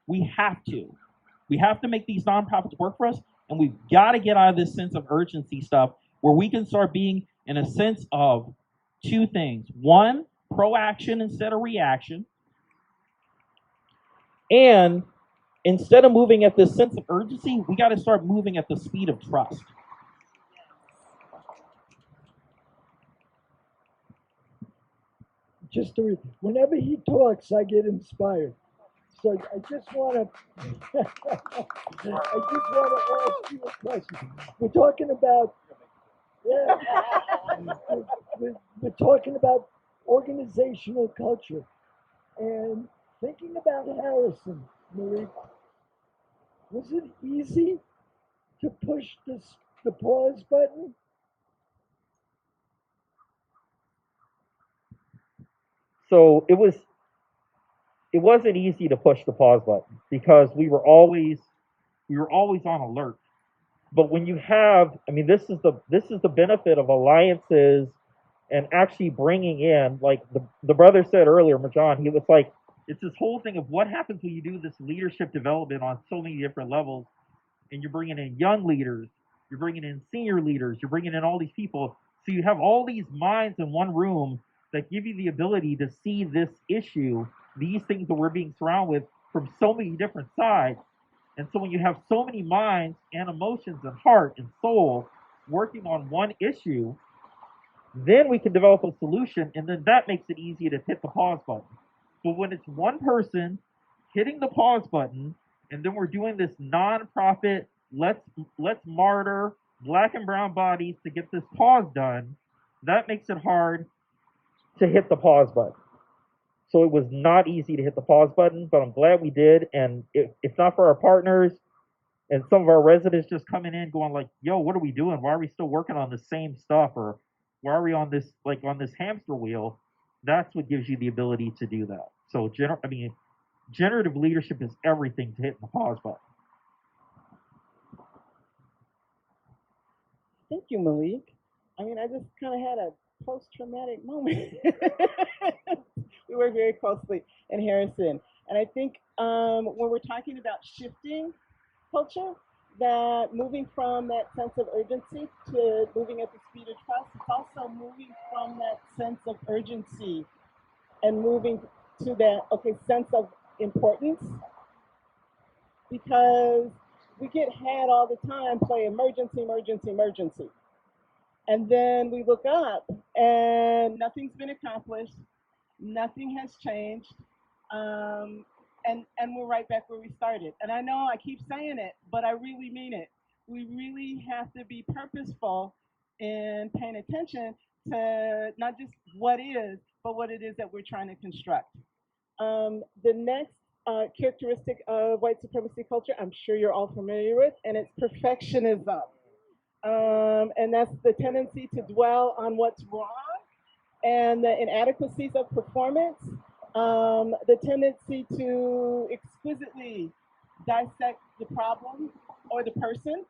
We have to. We have to make these nonprofits work for us, and we've got to get out of this sense of urgency stuff where we can start being in a sense of two things. One, proaction instead of reaction. And instead of moving at this sense of urgency, we got to start moving at the speed of trust. Whenever he talks, I get inspired. So I just want to ask you a question. We're talking about we're talking about organizational culture, and thinking about Harrison, Malik, was it easy to push the pause button? So it wasn't easy to push the pause button because we were always on alert. But when you have, I mean, this is the benefit of alliances and actually bringing in, like the brother said earlier, Marjaan, he was like, it's this whole thing of what happens when you do this leadership development on so many different levels, and you're bringing in young leaders, you're bringing in senior leaders, you're bringing in all these people. So you have all these minds in one room that give you the ability to see this issue, these things that we're being surrounded with from so many different sides. And so when you have so many minds and emotions and heart and soul working on one issue, then we can develop a solution, and then that makes it easy to hit the pause button. But when it's one person hitting the pause button, and then we're doing this nonprofit, let's martyr black and brown bodies to get this pause done, that makes it hard to hit the pause button. So it was not easy to hit the pause button, but I'm glad we did. And if not for our partners and some of our residents just coming in going like, yo, what are we doing? Why are we still working on the same stuff? Or why are we on this hamster wheel? That's what gives you the ability to do that. So generative leadership is everything to hit the pause button. Thank you, Malik. I mean, I just kind of had a post-traumatic moment. We work very closely in Harrison. And I think when we're talking about shifting culture, that moving from that sense of urgency to moving at the speed of trust, it's also moving from that sense of urgency and moving to that, sense of importance. Because we get had all the time, play emergency, emergency, emergency. And then we look up and nothing's been accomplished, nothing has changed, and we're right back where we started. And I know I keep saying it, but I really mean it. We really have to be purposeful in paying attention to not just what is, but what it is that we're trying to construct. The next characteristic of white supremacy culture, I'm sure you're all familiar with, and it's perfectionism. And that's the tendency to dwell on what's wrong and the inadequacies of performance, the tendency to exquisitely dissect the problem or the person.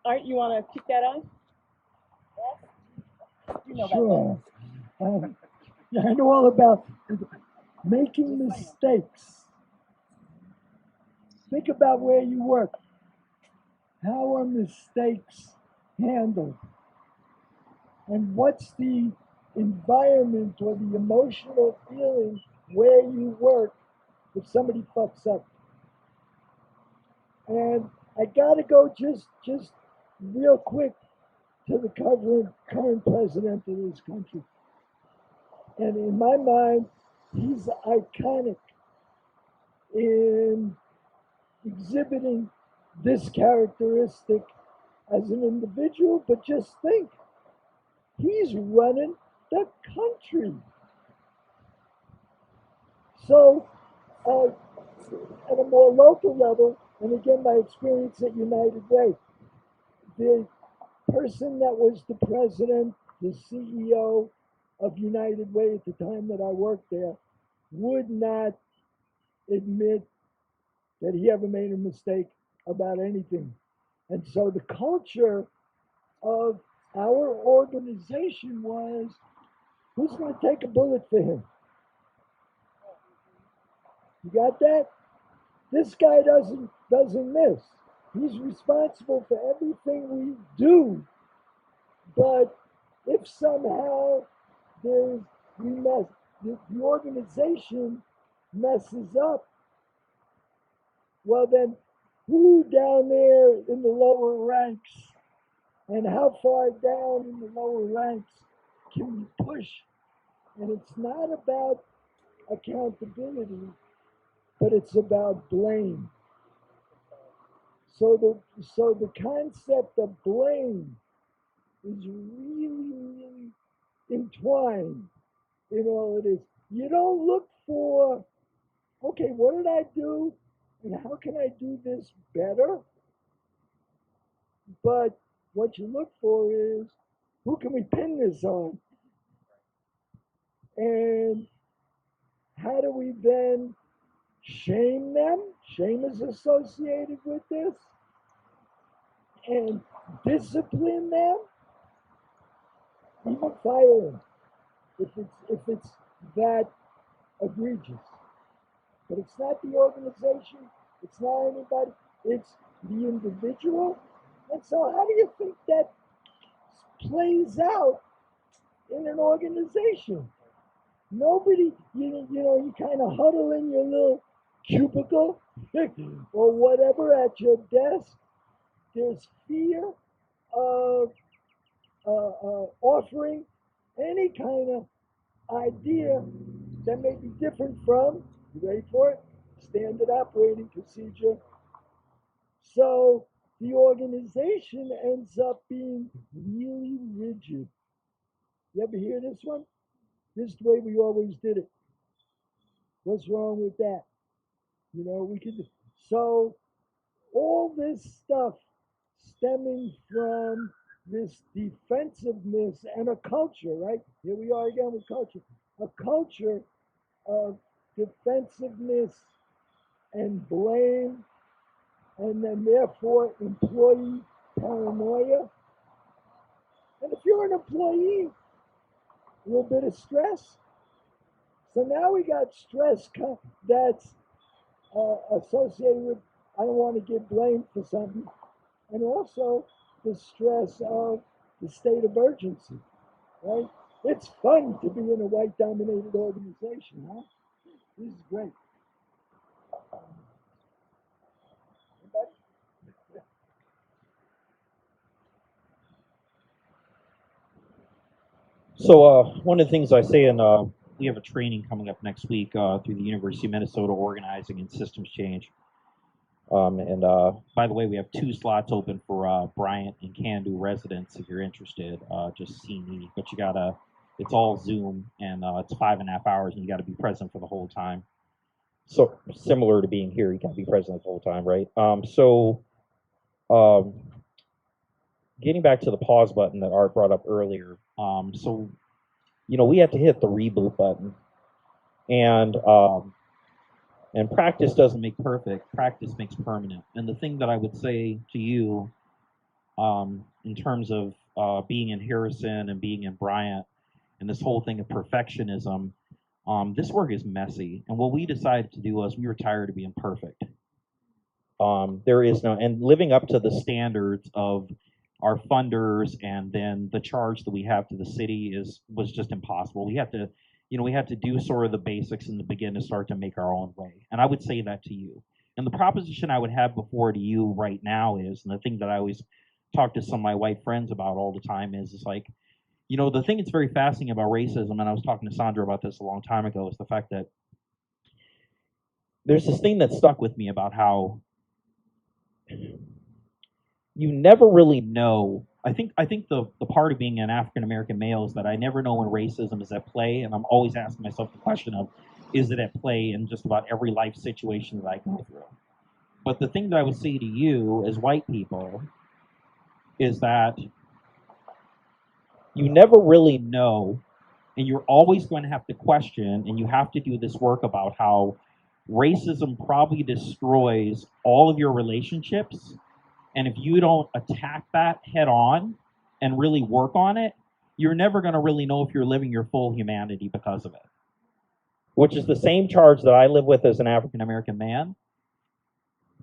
Art, you want to kick that off? You know Sure. Yeah, I know all about making mistakes. Think about where you work. How are mistakes handled? And what's the environment or the emotional feeling where you work if somebody fucks up? And I gotta go just real quick to the current president of this country. And in my mind, he's iconic in exhibiting this characteristic as an individual, but just think, he's running the country. So, at a more local level, and again, my experience at United Way, the person that was the president, the CEO of United Way at the time that I worked there, would not admit that he ever made a mistake about anything. And so the culture of our organization was, who's going to take a bullet for him? You got that? This guy doesn't miss. He's responsible for everything we do. But if somehow the organization messes up, well then, who down there in the lower ranks, and how far down in the lower ranks can we push? And it's not about accountability, but it's about blame. So the concept of blame is really entwined in all of this. You don't look for okay, what did I do and how can I do this better? But what you look for is, who can we pin this on? And how do we then shame them? Shame is associated with this. And discipline them, even fire them if it's that egregious. But it's not the organization, it's not anybody, it's the individual. And so how do you think that plays out in an organization? Nobody, you kind of huddle in your little cubicle or whatever at your desk. There's fear of offering any kind of idea that may be different from, you ready for it? Standard operating procedure. So the organization ends up being really rigid. You ever hear this one? This is the way we always did it. What's wrong with that? We could. So all this stuff stemming from this defensiveness and a culture, right? Here we are again with culture. A culture of defensiveness and blame, and then therefore employee paranoia. And if you're an employee, a little bit of stress. So now we got stress that's associated with, I don't want to get blamed for something. And also the stress of the state of urgency, right? It's fun to be in a white-dominated organization, huh? This is great. Anybody? So one of the things I say in we have a training coming up next week through the University of Minnesota, organizing and systems change. And by the way, we have 2 slots open for Bryant and Kandace residents. If you're interested, just see me. But you gotta, it's all Zoom, and it's 5.5 hours, and you got to be present for the whole time. So similar to being here, you got to be present the whole time, right? Getting back to the pause button that Art brought up earlier. So we have to hit the reboot button, and practice doesn't make perfect. Practice makes permanent. And the thing that I would say to you, in terms of being in Harrison and being in Bryant, and this whole thing of perfectionism, this work is messy. And what we decided to do was we were tired of being perfect. There is no, and living up to the standards of our funders and then the charge that we have to the city was just impossible. We had to do sort of the basics in the beginning to start to make our own way. And I would say that to you. And the proposition I would have before to you right now is, and the thing that I always talk to some of my white friends about all the time is like, the thing that's very fascinating about racism, and I was talking to Sandra about this a long time ago, is the fact that there's this thing that stuck with me about how you never really know. I think the part of being an African American male is that I never know when racism is at play, and I'm always asking myself the question of, is it at play in just about every life situation that I go through? But the thing that I would say to you as white people is that you never really know, and you're always going to have to question, and you have to do this work about how racism probably destroys all of your relationships. And if you don't attack that head on and really work on it, you're never going to really know if you're living your full humanity because of it. Which is the same charge that I live with as an African American man.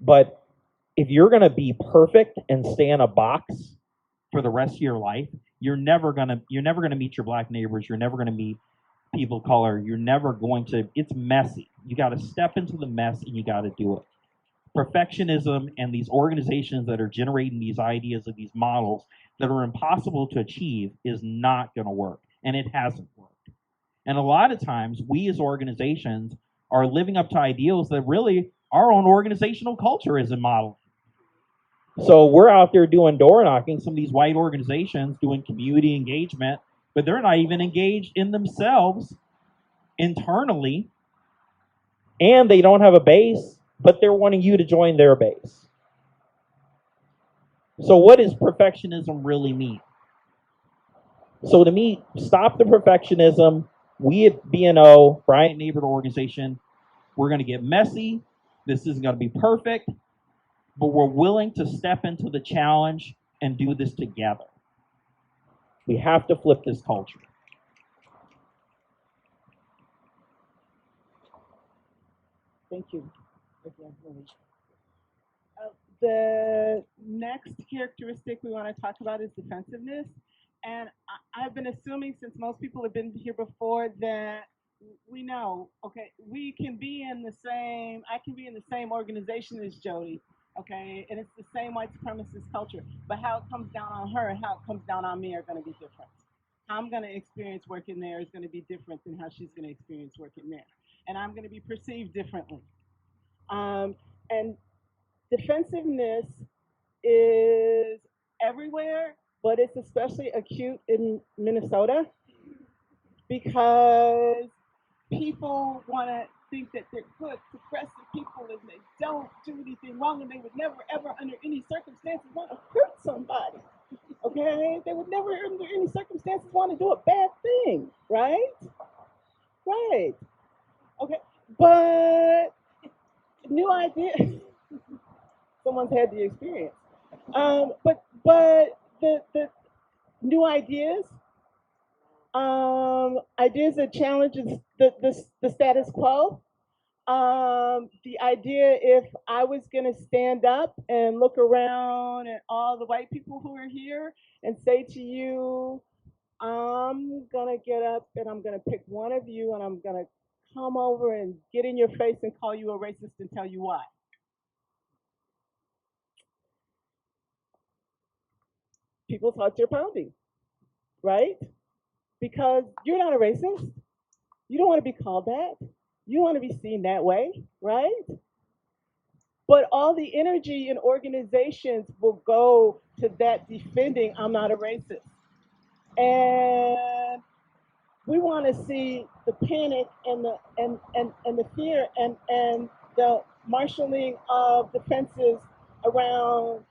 But if you're going to be perfect and stay in a box for the rest of your life, you're never going to meet your black neighbors. You're never going to meet people of color. You're never going to. It's messy. You got to step into the mess and you got to do it. Perfectionism and these organizations that are generating these ideas of these models that are impossible to achieve is not going to work, and it hasn't worked. And a lot of times we as organizations are living up to ideals that really our own organizational culture isn't modeling. So we're out there doing door knocking, some of these white organizations doing community engagement, but they're not even engaged in themselves internally and they don't have a base, but they're wanting you to join their base. So what does perfectionism really mean? So to me, stop the perfectionism. We at BNO, Bryant Neighborhood Organization, we're going to get messy. This isn't going to be perfect, but we're willing to step into the challenge and do this together. We have to flip this culture. Thank you. The next characteristic we want to talk about is defensiveness. And I've been assuming, since most people have been here before, that we know, okay, we can be in the same, I can be in the same organization as Jody, okay, and it's the same white supremacist culture, but how it comes down on her and how it comes down on me are going to be different. How I'm going to experience working there is going to be different than how she's going to experience working there. And I'm going to be perceived differently. And defensiveness is everywhere, but it's especially acute in Minnesota because people want to think that they're good, progressive people, and they don't do anything wrong, and they would never, ever, under any circumstances, want to hurt somebody. Okay? They would never, under any circumstances, want to do a bad thing, right? Right. Okay. But new idea. Someone's had the experience. But the new ideas, ideas that challenges the status quo. The idea, if I was going to stand up and look around at all the white people who are here and say to you, I'm going to get up and I'm going to pick one of you and I'm going to come over and get in your face and call you a racist and tell you why. People's hearts are pounding, right? Because you're not a racist. You don't want to be called that. You don't want to be seen that way, right? But all the energy in organizations will go to that defending I'm not a racist. And we want to see the panic and the fear and the marshaling of defenses around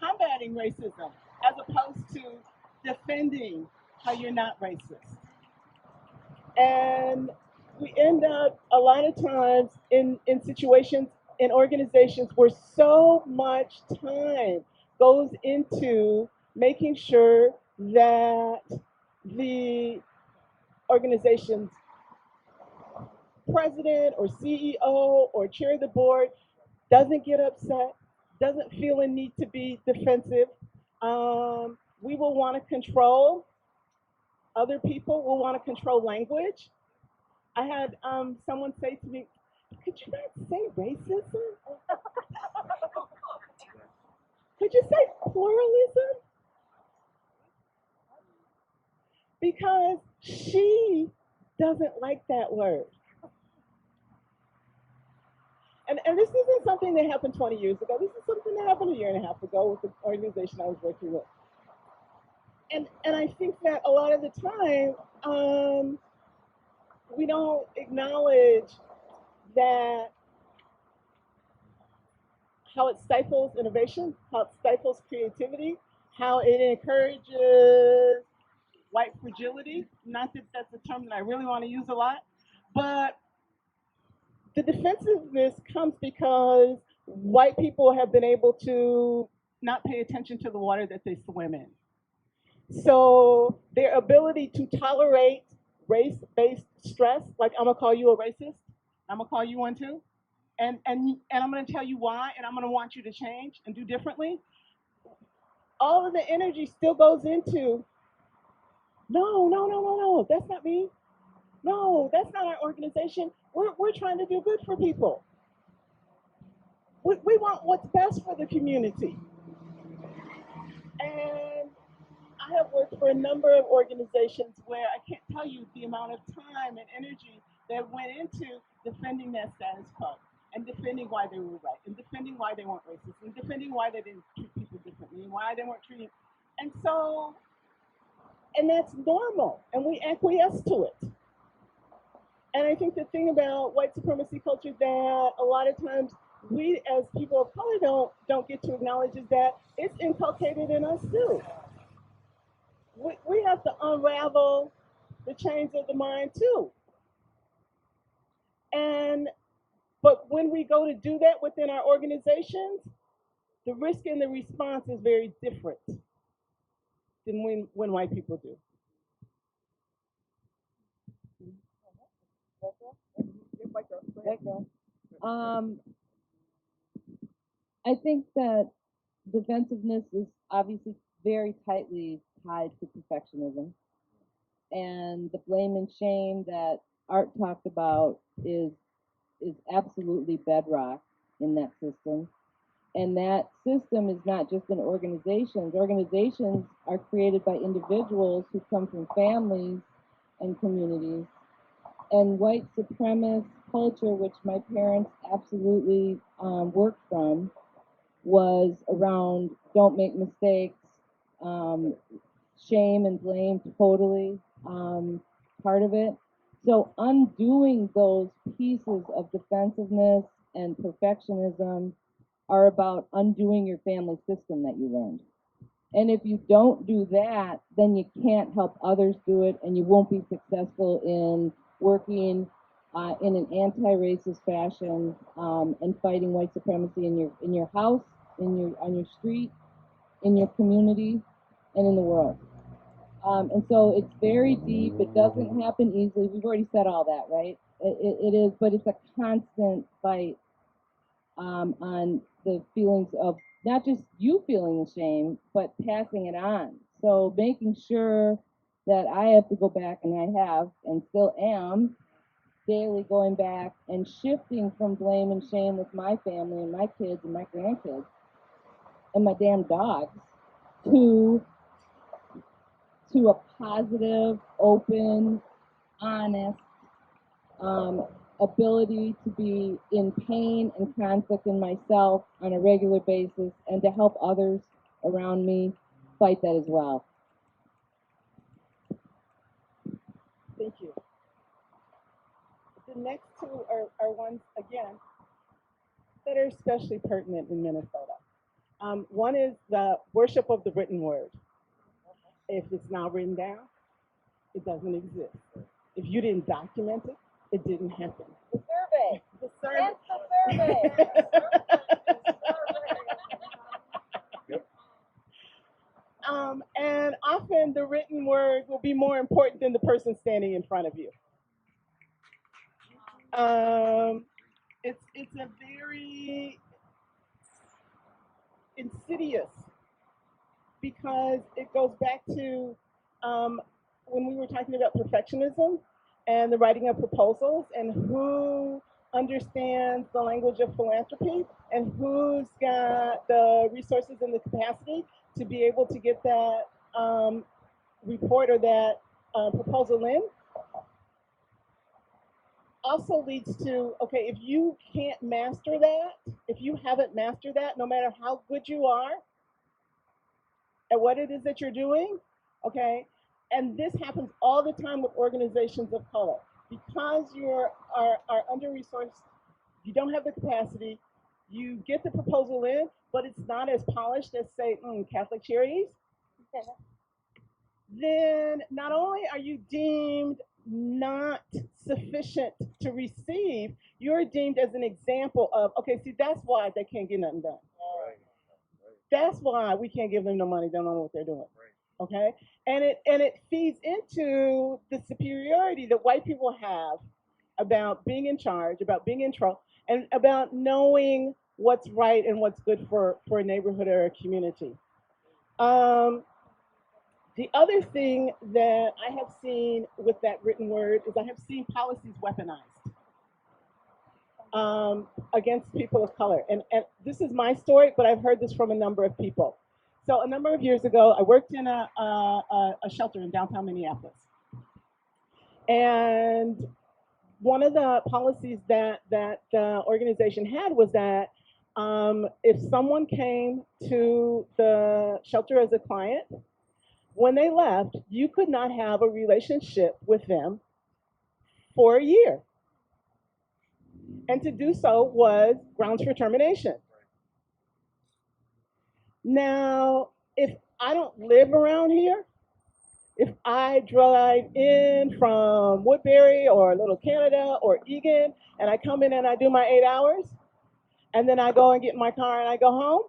combating racism as opposed to defending how you're not racist. And we end up a lot of times in situations, in organizations where so much time goes into making sure that the organization's president or CEO or chair of the board doesn't get upset, doesn't feel a need to be defensive. We will want to control other people, will want to control language. I had someone say to me, could you not say racism? Could you say pluralism? Because she doesn't like that word. And this isn't something that happened 20 years ago. This is something that happened a year and a half ago with the organization I was working with. And I think that a lot of the time, we don't acknowledge that how it stifles innovation, how it stifles creativity, how it encourages white fragility. Not that that's a term that I really want to use a lot, but the defensiveness comes because white people have been able to not pay attention to the water that they swim in. So their ability to tolerate race-based stress, like I'm gonna call you a racist, I'm gonna call you one too, and I'm gonna tell you why, and I'm gonna want you to change and do differently. All of the energy still goes into, no, that's not me. No, that's not our organization. We're trying to do good for people. We want what's best for the community. And I have worked for a number of organizations where I can't tell you the amount of time and energy that went into defending that status quo and defending why they were right and defending why they weren't racist and defending why they didn't treat people differently and why they weren't treating. And that's normal, and we acquiesce to it. And I think the thing about white supremacy culture that a lot of times we as people of color don't get to acknowledge is that it's inculcated in us too. We have to unravel the chains of the mind too. But when we go to do that within our organizations, the risk and the response is very different than when white people do. I think that defensiveness is obviously very tightly tied to perfectionism. And the blame and shame that Art talked about is absolutely bedrock in that system. And that system is not just in organizations. Organizations are created by individuals who come from families and communities. And white supremacist culture, which my parents absolutely worked from, was around don't make mistakes, shame and blame totally part of it. So undoing those pieces of defensiveness and perfectionism are about undoing your family system that you learned. And if you don't do that, then you can't help others do it, and you won't be successful in working in an anti-racist fashion and fighting white supremacy in your house, on your street, in your community, and in the world. And so it's very deep. It doesn't happen easily. We've already said all that, right? It is, but it's a constant fight on the feelings of not just you feeling the shame, but passing it on. So making sure that I have to go back, and I have, and still am, daily going back and shifting from blame and shame with my family and my kids and my grandkids and my damn dogs to a positive, open, honest ability to be in pain and conflict in myself on a regular basis and to help others around me fight that as well. Thank you. The next two are ones, again, that are especially pertinent in Minnesota. One is the worship of the written word. If it's not written down, it doesn't exist. If you didn't document it, it didn't happen. The survey. The survey. It's the survey. And often the written word will be more important than the person standing in front of you. It's a very insidious, because it goes back to when we were talking about perfectionism and the writing of proposals and who understands the language of philanthropy and who's got the resources and the capacity to be able to get that report or that proposal in, also leads to, okay, if you can't master that, if you haven't mastered that, no matter how good you are at what it is that you're doing, okay, and this happens all the time with organizations of color. Because you are under-resourced, you don't have the capacity, you get the proposal in, but it's not as polished as, say, Catholic Charities, then not only are you deemed not sufficient to receive, you're deemed as an example of, okay, see, that's why they can't get nothing done. That's why we can't give them no money, they don't know what they're doing. Okay? And it feeds into the superiority that white people have about being in charge, about being in control, and about knowing what's right and what's good for a neighborhood or a community. The other thing that I have seen with that written word is I have seen policies weaponized against people of color. And this is my story, but I've heard this from a number of people. So a number of years ago, I worked in a shelter in downtown Minneapolis. And one of the policies that the organization had was that if someone came to the shelter as a client, when they left, you could not have a relationship with them for a year. And to do so was grounds for termination. Now, if I don't live around here, if I drive in from Woodbury or Little Canada or Egan, and I come in and I do my 8 hours, and then I go and get in my car and I go home,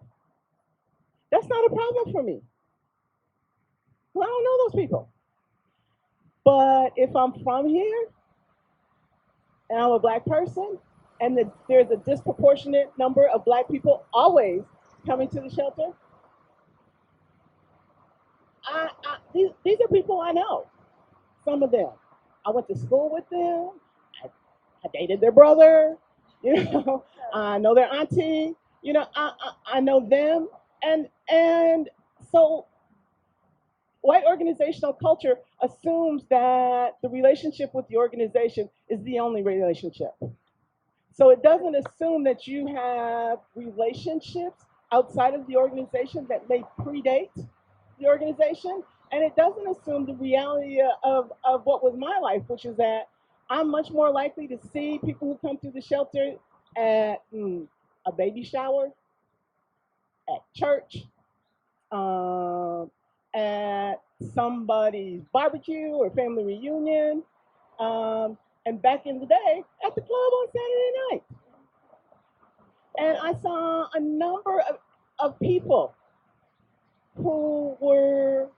that's not a problem for me. Well, I don't know those people. But if I'm from here and I'm a black person, and there's a disproportionate number of black people always coming to the shelter, these are people I know. Some of them, I went to school with them. I dated their brother. You know, I know their auntie. You know, I know them, and so white organizational culture assumes that the relationship with the organization is the only relationship. So it doesn't assume that you have relationships outside of the organization that may predate the organization. And it doesn't assume the reality of what was my life, which is that I'm much more likely to see people who come to the shelter at a baby shower, at church, at somebody's barbecue or family reunion, and back in the day, at the club on Saturday night. And I saw a number of people who were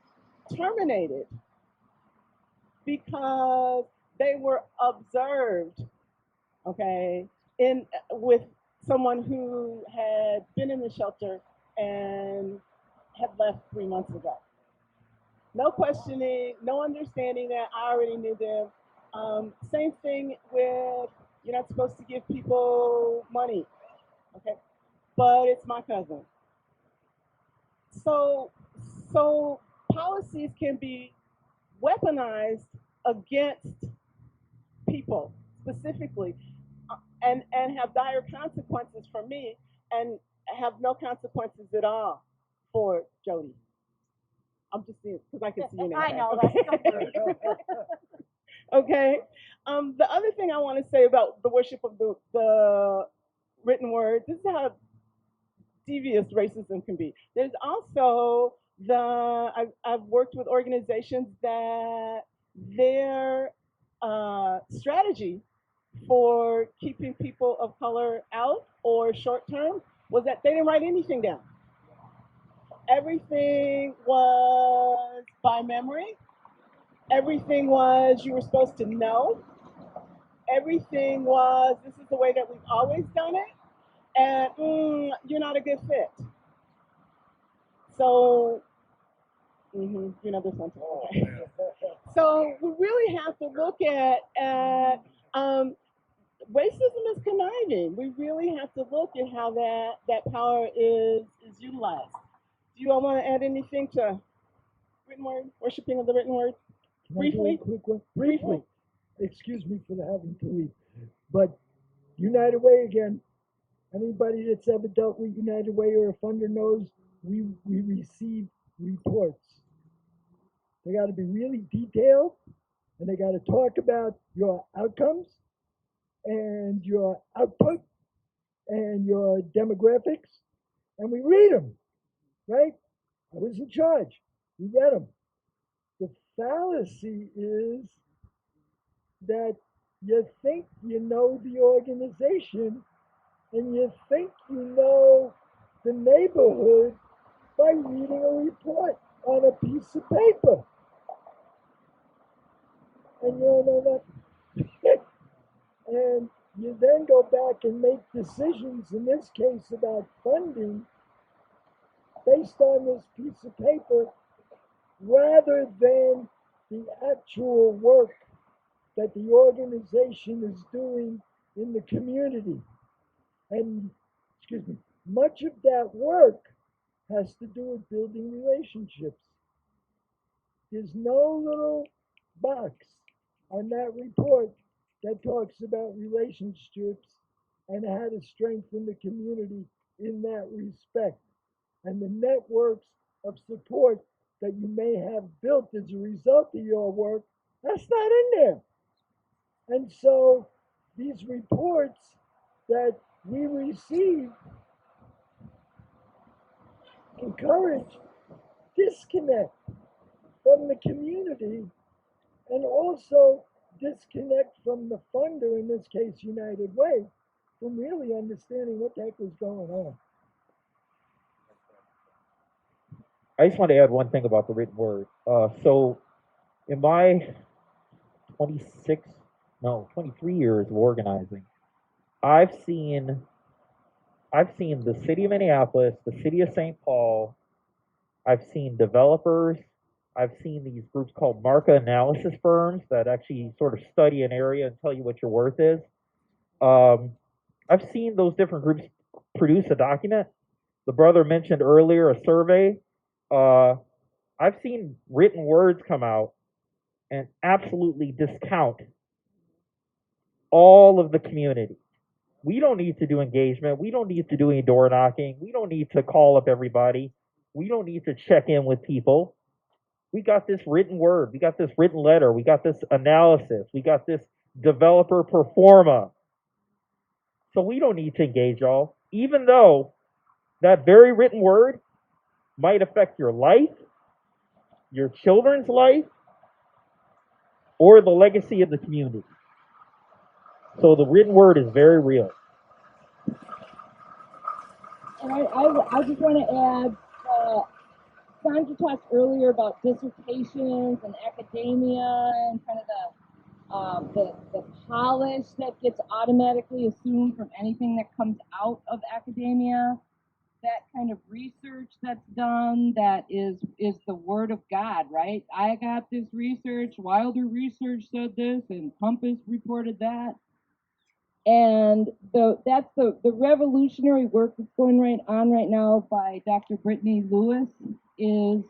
terminated because they were observed, okay, with someone who had been in the shelter and had left 3 months ago. No questioning, no understanding that I already knew them. Same thing with, you're not supposed to give people money, okay, but it's my cousin. So policies can be weaponized against people specifically, and have dire consequences for me, and have no consequences at all for Jody. I'm just seeing, because I can see you now. I know, okay? that's Okay. The other thing I want to say about the worship of the written word, this is how devious racism can be. There's also I've worked with organizations that their strategy for keeping people of color out or short term was that they didn't write anything down. Everything was by memory. Everything was you were supposed to know. Everything was this is the way that we've always done it, and you're not a good fit. So, you know this one too. Okay. So we really have to look at racism is conniving. We really have to look at how that power is utilized. Do you all want to add anything to written word, worshiping of the written word? Can I do Briefly? a quick one? Briefly. Excuse me for the having to leave. But United Way again. Anybody that's ever dealt with United Way or a funder knows we receive reports. They got to be really detailed, and they got to talk about your outcomes and your output and your demographics, and we read them, right? I was in charge. We read them. The fallacy is that you think you know the organization and you think you know the neighborhood by reading a report on a piece of paper. And you don't know that. And you then go back and make decisions, in this case about funding, based on this piece of paper, rather than the actual work that the organization is doing in the community. And, excuse me, much of that work has to do with building relationships. There's no little box on that report that talks about relationships and how to strengthen the community in that respect. And the networks of support that you may have built as a result of your work, that's not in there. And so these reports that we receive encourage disconnect from the community and also disconnect from the funder, in this case United Way, from really understanding what the heck was going on. I just want to add one thing about the written word. So in my 23 years of organizing, I've seen the city of Minneapolis, the city of St. Paul, I've seen developers, I've seen these groups called market analysis firms that actually sort of study an area and tell you what your worth is. I've seen those different groups produce a document. The brother mentioned earlier a survey. I've seen written words come out and absolutely discount all of the community. We don't need to do engagement. We don't need to do any door knocking. We don't need to call up everybody. We don't need to check in with people. We got this written word. We got this written letter. We got this analysis. We got this developer performa. So we don't need to engage y'all, even though that very written word might affect your life, your children's life, or the legacy of the community. So the written word is very real. And I just want to add, Sandra talked earlier about dissertations and academia and kind of the polish that gets automatically assumed from anything that comes out of academia. That kind of research that's done that is the word of God, right? I got this research, Wilder Research said this, and Compass reported that. And that's the revolutionary work that's going on right now by Dr. Brittany Lewis is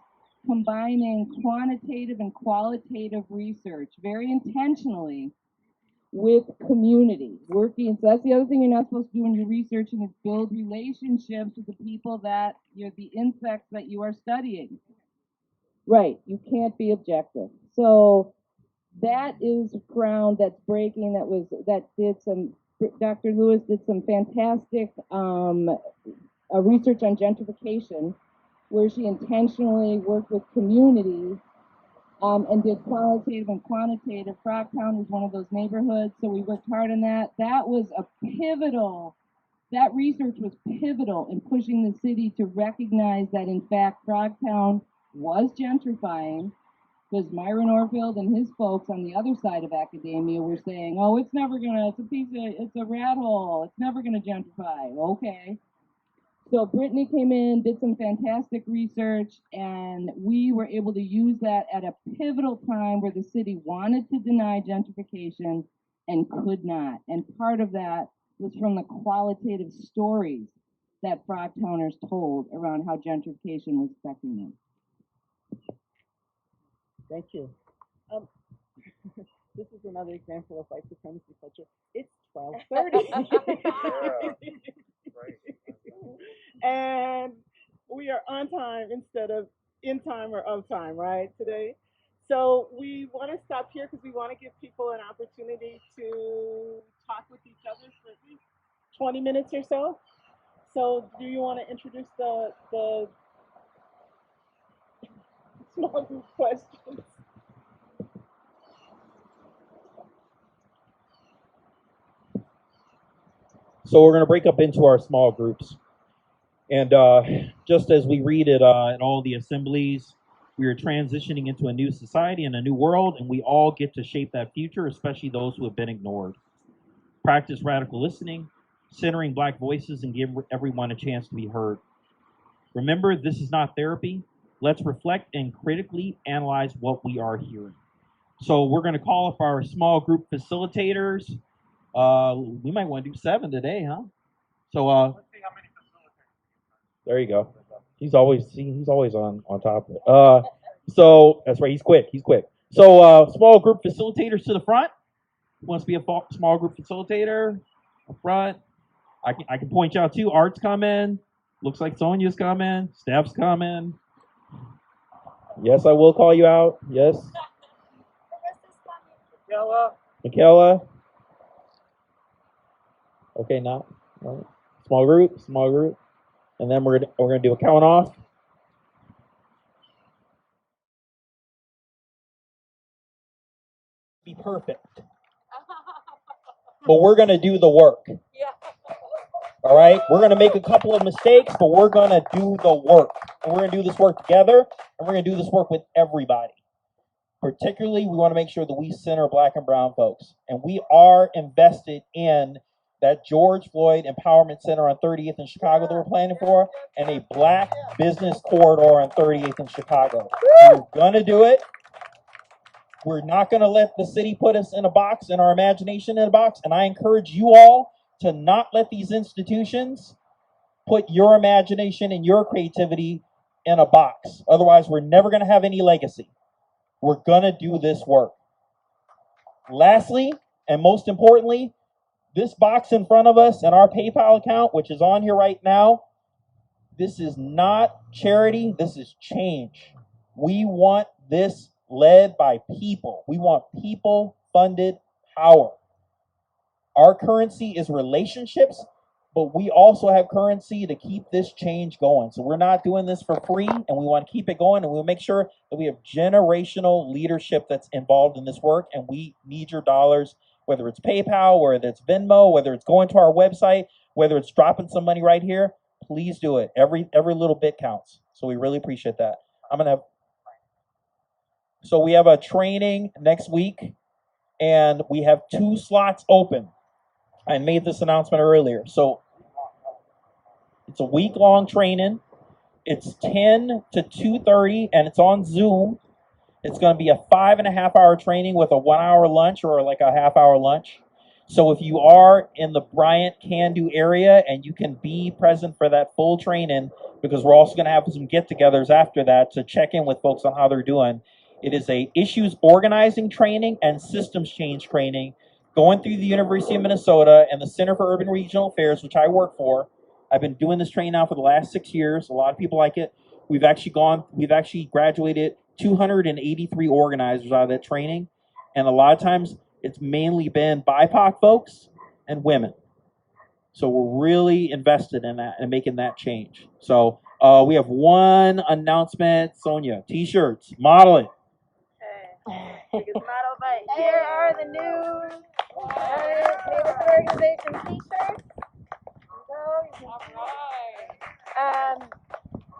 combining quantitative and qualitative research very intentionally with community working. So that's the other thing you're not supposed to do when you're researching is build relationships with the people that you're the insects that you are studying. Right, you can't be objective. So that is ground that's breaking. Dr. Lewis did some fantastic research on gentrification, where she intentionally worked with communities and did qualitative and quantitative. Frogtown is one of those neighborhoods, so we worked hard on that. That research was pivotal in pushing the city to recognize that, in fact, Frogtown was gentrifying, because Myron Orfield and his folks on the other side of academia were saying, oh, it's a rat hole, it's never gonna gentrify. Okay. So Brittany came in, did some fantastic research, and we were able to use that at a pivotal time where the city wanted to deny gentrification and could not. And part of that was from the qualitative stories that Frogtowners told around how gentrification was affecting them. Thank you. This is another example of white supremacy culture. It's 12:30. And we are on time instead of in time or of time, right, today? So we want to stop here because we want to give people an opportunity to talk with each other for at least 20 minutes or so. So do you want to introduce the small group questions? So we're going to break up into our small groups. And just as we read it in all the assemblies, we are transitioning into a new society and a new world, and we all get to shape that future, especially those who have been ignored. Practice radical listening, centering Black voices, and give everyone a chance to be heard. Remember, this is not therapy. Let's reflect and critically analyze what we are hearing. So we're going to call up our small group facilitators. We might want to do 7 today, huh? So let's see how many facilitators. There you go. He's always on top of it. So that's right. He's quick. So small group facilitators to the front. Who wants to be a small group facilitator up front? I can point you out too. Art's coming. Looks like Sonia's coming. Steph's coming. Yes, I will call you out. Yes. Michaela. Okay, not right. Small group, and then we're gonna do a count off. Be perfect, but we're gonna do the work. All right, we're gonna make a couple of mistakes, but we're gonna do the work, and we're gonna do this work together, and we're gonna do this work with everybody. Particularly, we want to make sure that we center Black and brown folks, and we are invested in that George Floyd Empowerment Center on 30th in Chicago that we're planning for, and a Black business corridor on 38th in Chicago. We're gonna do it. We're not gonna let the city put us in a box, and our imagination in a box, and I encourage you all to not let these institutions put your imagination and your creativity in a box. Otherwise, we're never gonna have any legacy. We're gonna do this work. Lastly, and most importantly, this box in front of us and our PayPal account, which is on here right now, this is not charity, this is change. We want this led by people. We want people-funded power. Our currency is relationships, but we also have currency to keep this change going. So we're not doing this for free, and we want to keep it going, and we'll make sure that we have generational leadership that's involved in this work, and we need your dollars, whether it's PayPal, whether it's Venmo, whether it's going to our website, whether it's dropping some money right here. Please do it. Every little bit counts. So we really appreciate that. So we have a training next week, and we have 2 slots open. I made this announcement earlier. So it's a week-long training. It's 10 to 2:30, and it's on Zoom. It's going to be a 5.5-hour training with a 1-hour lunch or like a half-hour lunch. So if you are in the Bryant Can-Do area and you can be present for that full training, because we're also going to have some get-togethers after that to check in with folks on how they're doing. It is a issues organizing training and systems change training going through the University of Minnesota and the Center for Urban Regional Affairs, which I work for. I've been doing this training now for the last 6 years. A lot of people like it. We've actually graduated 283 organizers out of that training. And a lot of times it's mainly been BIPOC folks and women. So we're really invested in that and making that change. So we have one announcement. Sonia, t-shirts, model it. Biggest model, but here are the new neighborhood organization t-shirts.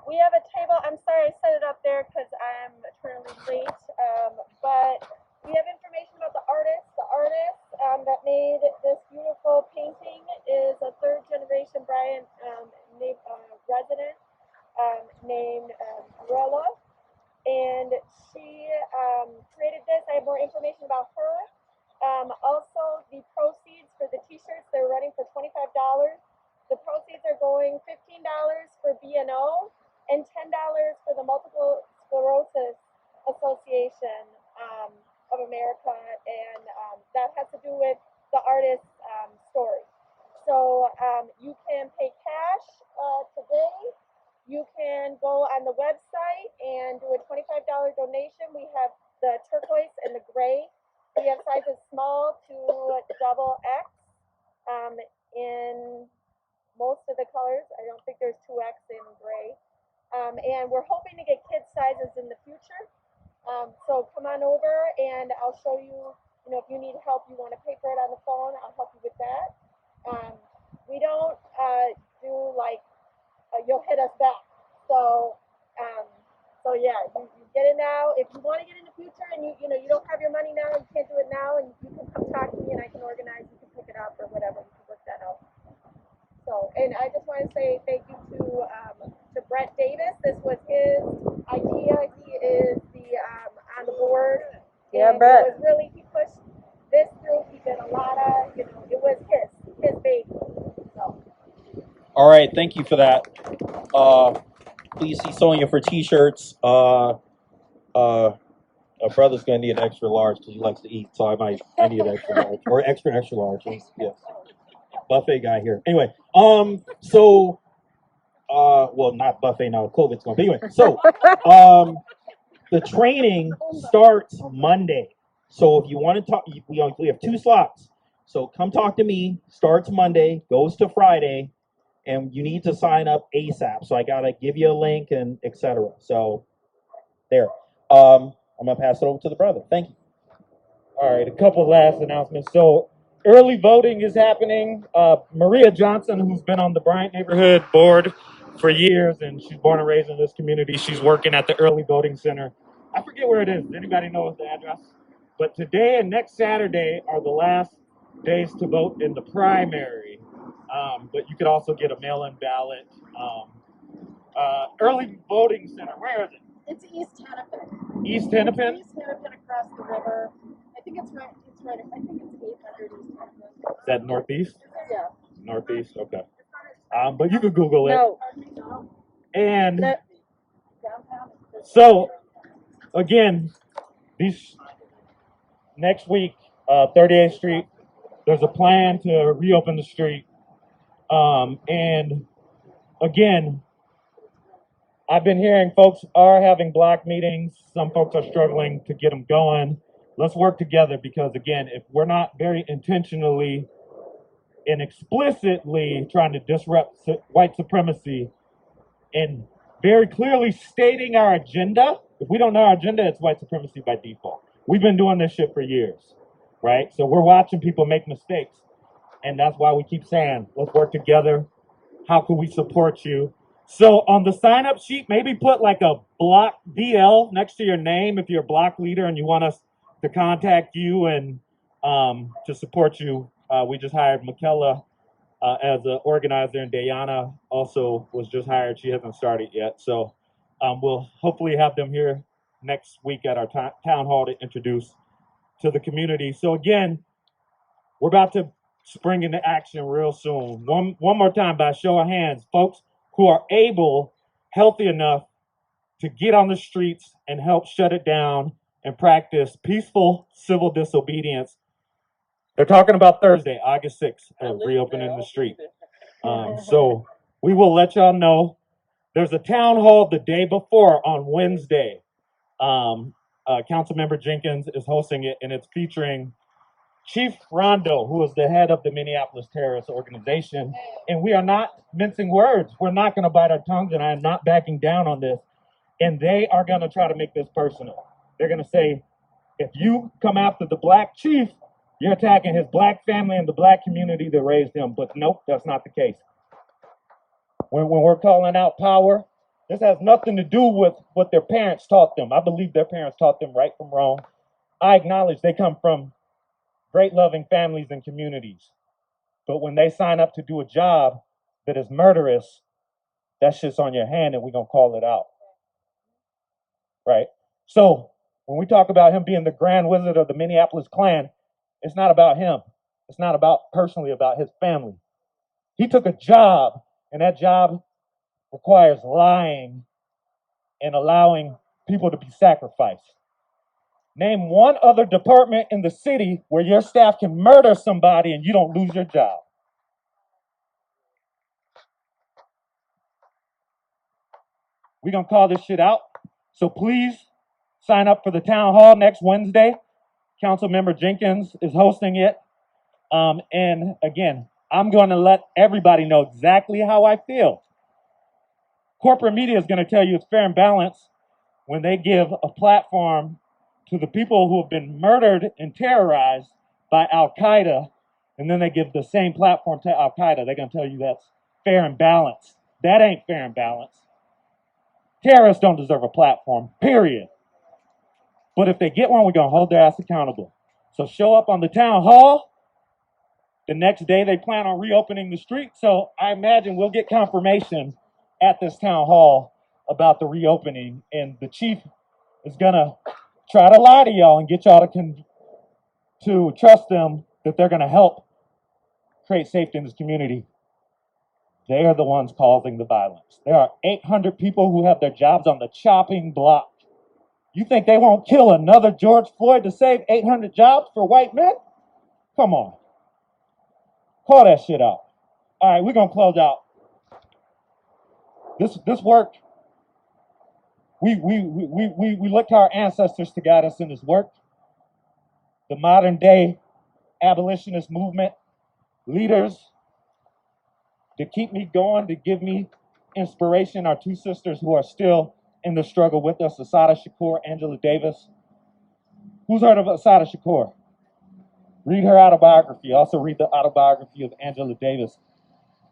We have a table. I'm sorry I set it up there because I'm eternally late. But we have information about the artist. The artist that made this beautiful painting is a 3rd-generation Bryant resident named Rella. And she created this. I have more information about her. Also, the proceeds for the t-shirts, they're running for $25. The proceeds are going $15 for BNO and $10 for the Multiple Sclerosis Association of America, and that has to do with the artist's story. So you can pay cash today. You can go on the website and do a $25 donation. We have the turquoise and the gray. We have sizes small to XX in most of the colors. I don't think there's 2X in gray. And we're hoping to get kids sizes in the future. So come on over and I'll show you, if you need help, you want to pay for it on the phone, I'll help you with that. We don't do like, you'll hit us back. So yeah, you get it now. If you want to get in the future and you don't have your money now, you can't do it now, and you can come talk to me and I can organize, you can pick it up or whatever, you can work that out. So, and I just want to say thank you to Brett Davis. This was his idea. He is on the board. Yeah, and Brett. It was really, he pushed this through. He did a lot of, it was his baby. So. All right, thank you for that. Please see Sonia for t-shirts. Our brother's gonna need an extra large because he likes to eat, so I need an extra large or extra large. Yes, buffet guy here. Anyway, well, not buffet now. COVID's going. But anyway, so the training starts Monday. So if you want to talk, we have 2 slots. So come talk to me. Starts Monday, goes to Friday, and you need to sign up ASAP. So I gotta give you a link and etc. So there. I'm gonna pass it over to the brother. Thank you. All right, a couple last announcements. So early voting is happening. Maria Johnson, who's been on the Bryant Neighborhood Board for years, and she's born and raised in this community. She's working at the early voting center. I forget where it is. Does anybody know the address? But today and next Saturday are the last days to vote in the primary. But you could also get a mail-in ballot. Early voting center, where is it? It's East Hennepin. East Hennepin? East Hennepin across the river. I think it's right, I think it's 800 East Hennepin. Is that northeast? Yeah. Northeast, okay. But you could Google it. No. And No. so, again, these next week, 38th Street, there's a plan to reopen the street. And again, I've been hearing folks are having block meetings. Some folks are struggling to get them going. Let's work together because, again, if we're not very intentionally and explicitly trying to disrupt white supremacy and very clearly stating our agenda, if we don't know our agenda, it's white supremacy by default. We've been doing this shit for years, right? So we're watching people make mistakes. And that's why we keep saying, let's work together. How can we support you? So on the sign-up sheet, maybe put like a block DL next to your name if you're a block leader and you want us to contact you and to support you. We just hired Michaela as an organizer, and Dayana also was just hired. She hasn't started yet. So we'll hopefully have them here next week at our town hall to introduce to the community. So again, we're about to spring into action real soon. One more time by show of hands, folks who are able, healthy enough to get on the streets and help shut it down and practice peaceful civil disobedience. They're talking about Thursday, August 6th, of reopening the street. So we will let y'all know. There's a town hall the day before on Wednesday. Councilmember Jenkins is hosting it, and it's featuring Chief Rondo, who is the head of the Minneapolis Terrorist Organization. And we are not mincing words. We're not going to bite our tongues, and I am not backing down on this. And they are going to try to make this personal. They're going to say, if you come after the black chief, you're attacking his black family and the black community that raised him. But nope, that's not the case. When we're calling out power, this has nothing to do with what their parents taught them. I believe their parents taught them right from wrong. I acknowledge they come from great loving families and communities. But when they sign up to do a job that is murderous, that shit's on your hand and we're going to call it out. Right? So when we talk about him being the grand wizard of the Minneapolis Klan, it's not about him. It's not about personally about his family. He took a job, and that job requires lying and allowing people to be sacrificed. Name one other department in the city where your staff can murder somebody and you don't lose your job. We're going to call this shit out. So please sign up for the town hall next Wednesday. Councilmember Jenkins is hosting it. And again, I'm going to let everybody know exactly how I feel. Corporate media is going to tell you it's fair and balanced when they give a platform to the people who have been murdered and terrorized by Al-Qaeda, and then they give the same platform to Al-Qaeda. They're going to tell you that's fair and balanced. That ain't fair and balanced. Terrorists don't deserve a platform, period. But if they get one, we're going to hold their ass accountable. So show up on the town hall. The next day, they plan on reopening the street. So I imagine we'll get confirmation at this town hall about the reopening. And the chief is going to try to lie to y'all and get y'all to trust them that they're going to help create safety in this community. They are the ones causing the violence. There are 800 people who have their jobs on the chopping block. You think they won't kill another George Floyd to save 800 jobs for white men? Come on. Call that shit out. All right, we're going to close out. This work, we look to our ancestors to guide us in this work. the modern day abolitionist movement leaders to keep me going, to give me inspiration. Our two sisters who are still in the struggle with us, Assata Shakur, Angela Davis. Who's heard of Assata Shakur? Read her autobiography. Also read the autobiography of Angela Davis.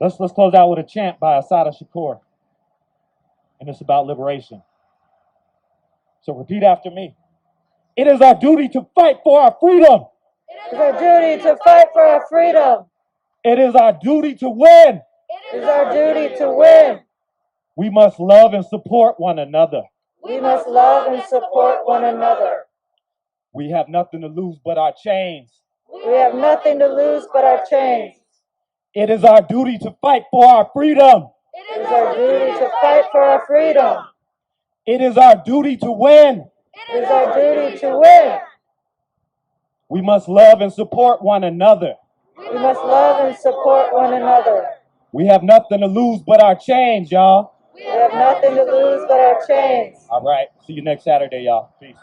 Let's close out with a chant by Assata Shakur. And it's about liberation. So repeat after me. It is our duty to fight for our freedom. It is our duty to fight for our freedom. It is our duty to win. It is our duty to win. We must love and support one another. We must love and support one another. We have nothing to lose but our chains. We have nothing to lose but our chains. It is our duty to fight for our freedom. It is our duty to fight for our freedom. It is our duty to win. It is our duty to win. We must love and support one another. We must love and support one another. We have nothing to lose but our chains, y'all. We have nothing to lose but our chains. All right. See you next Saturday, y'all. Peace.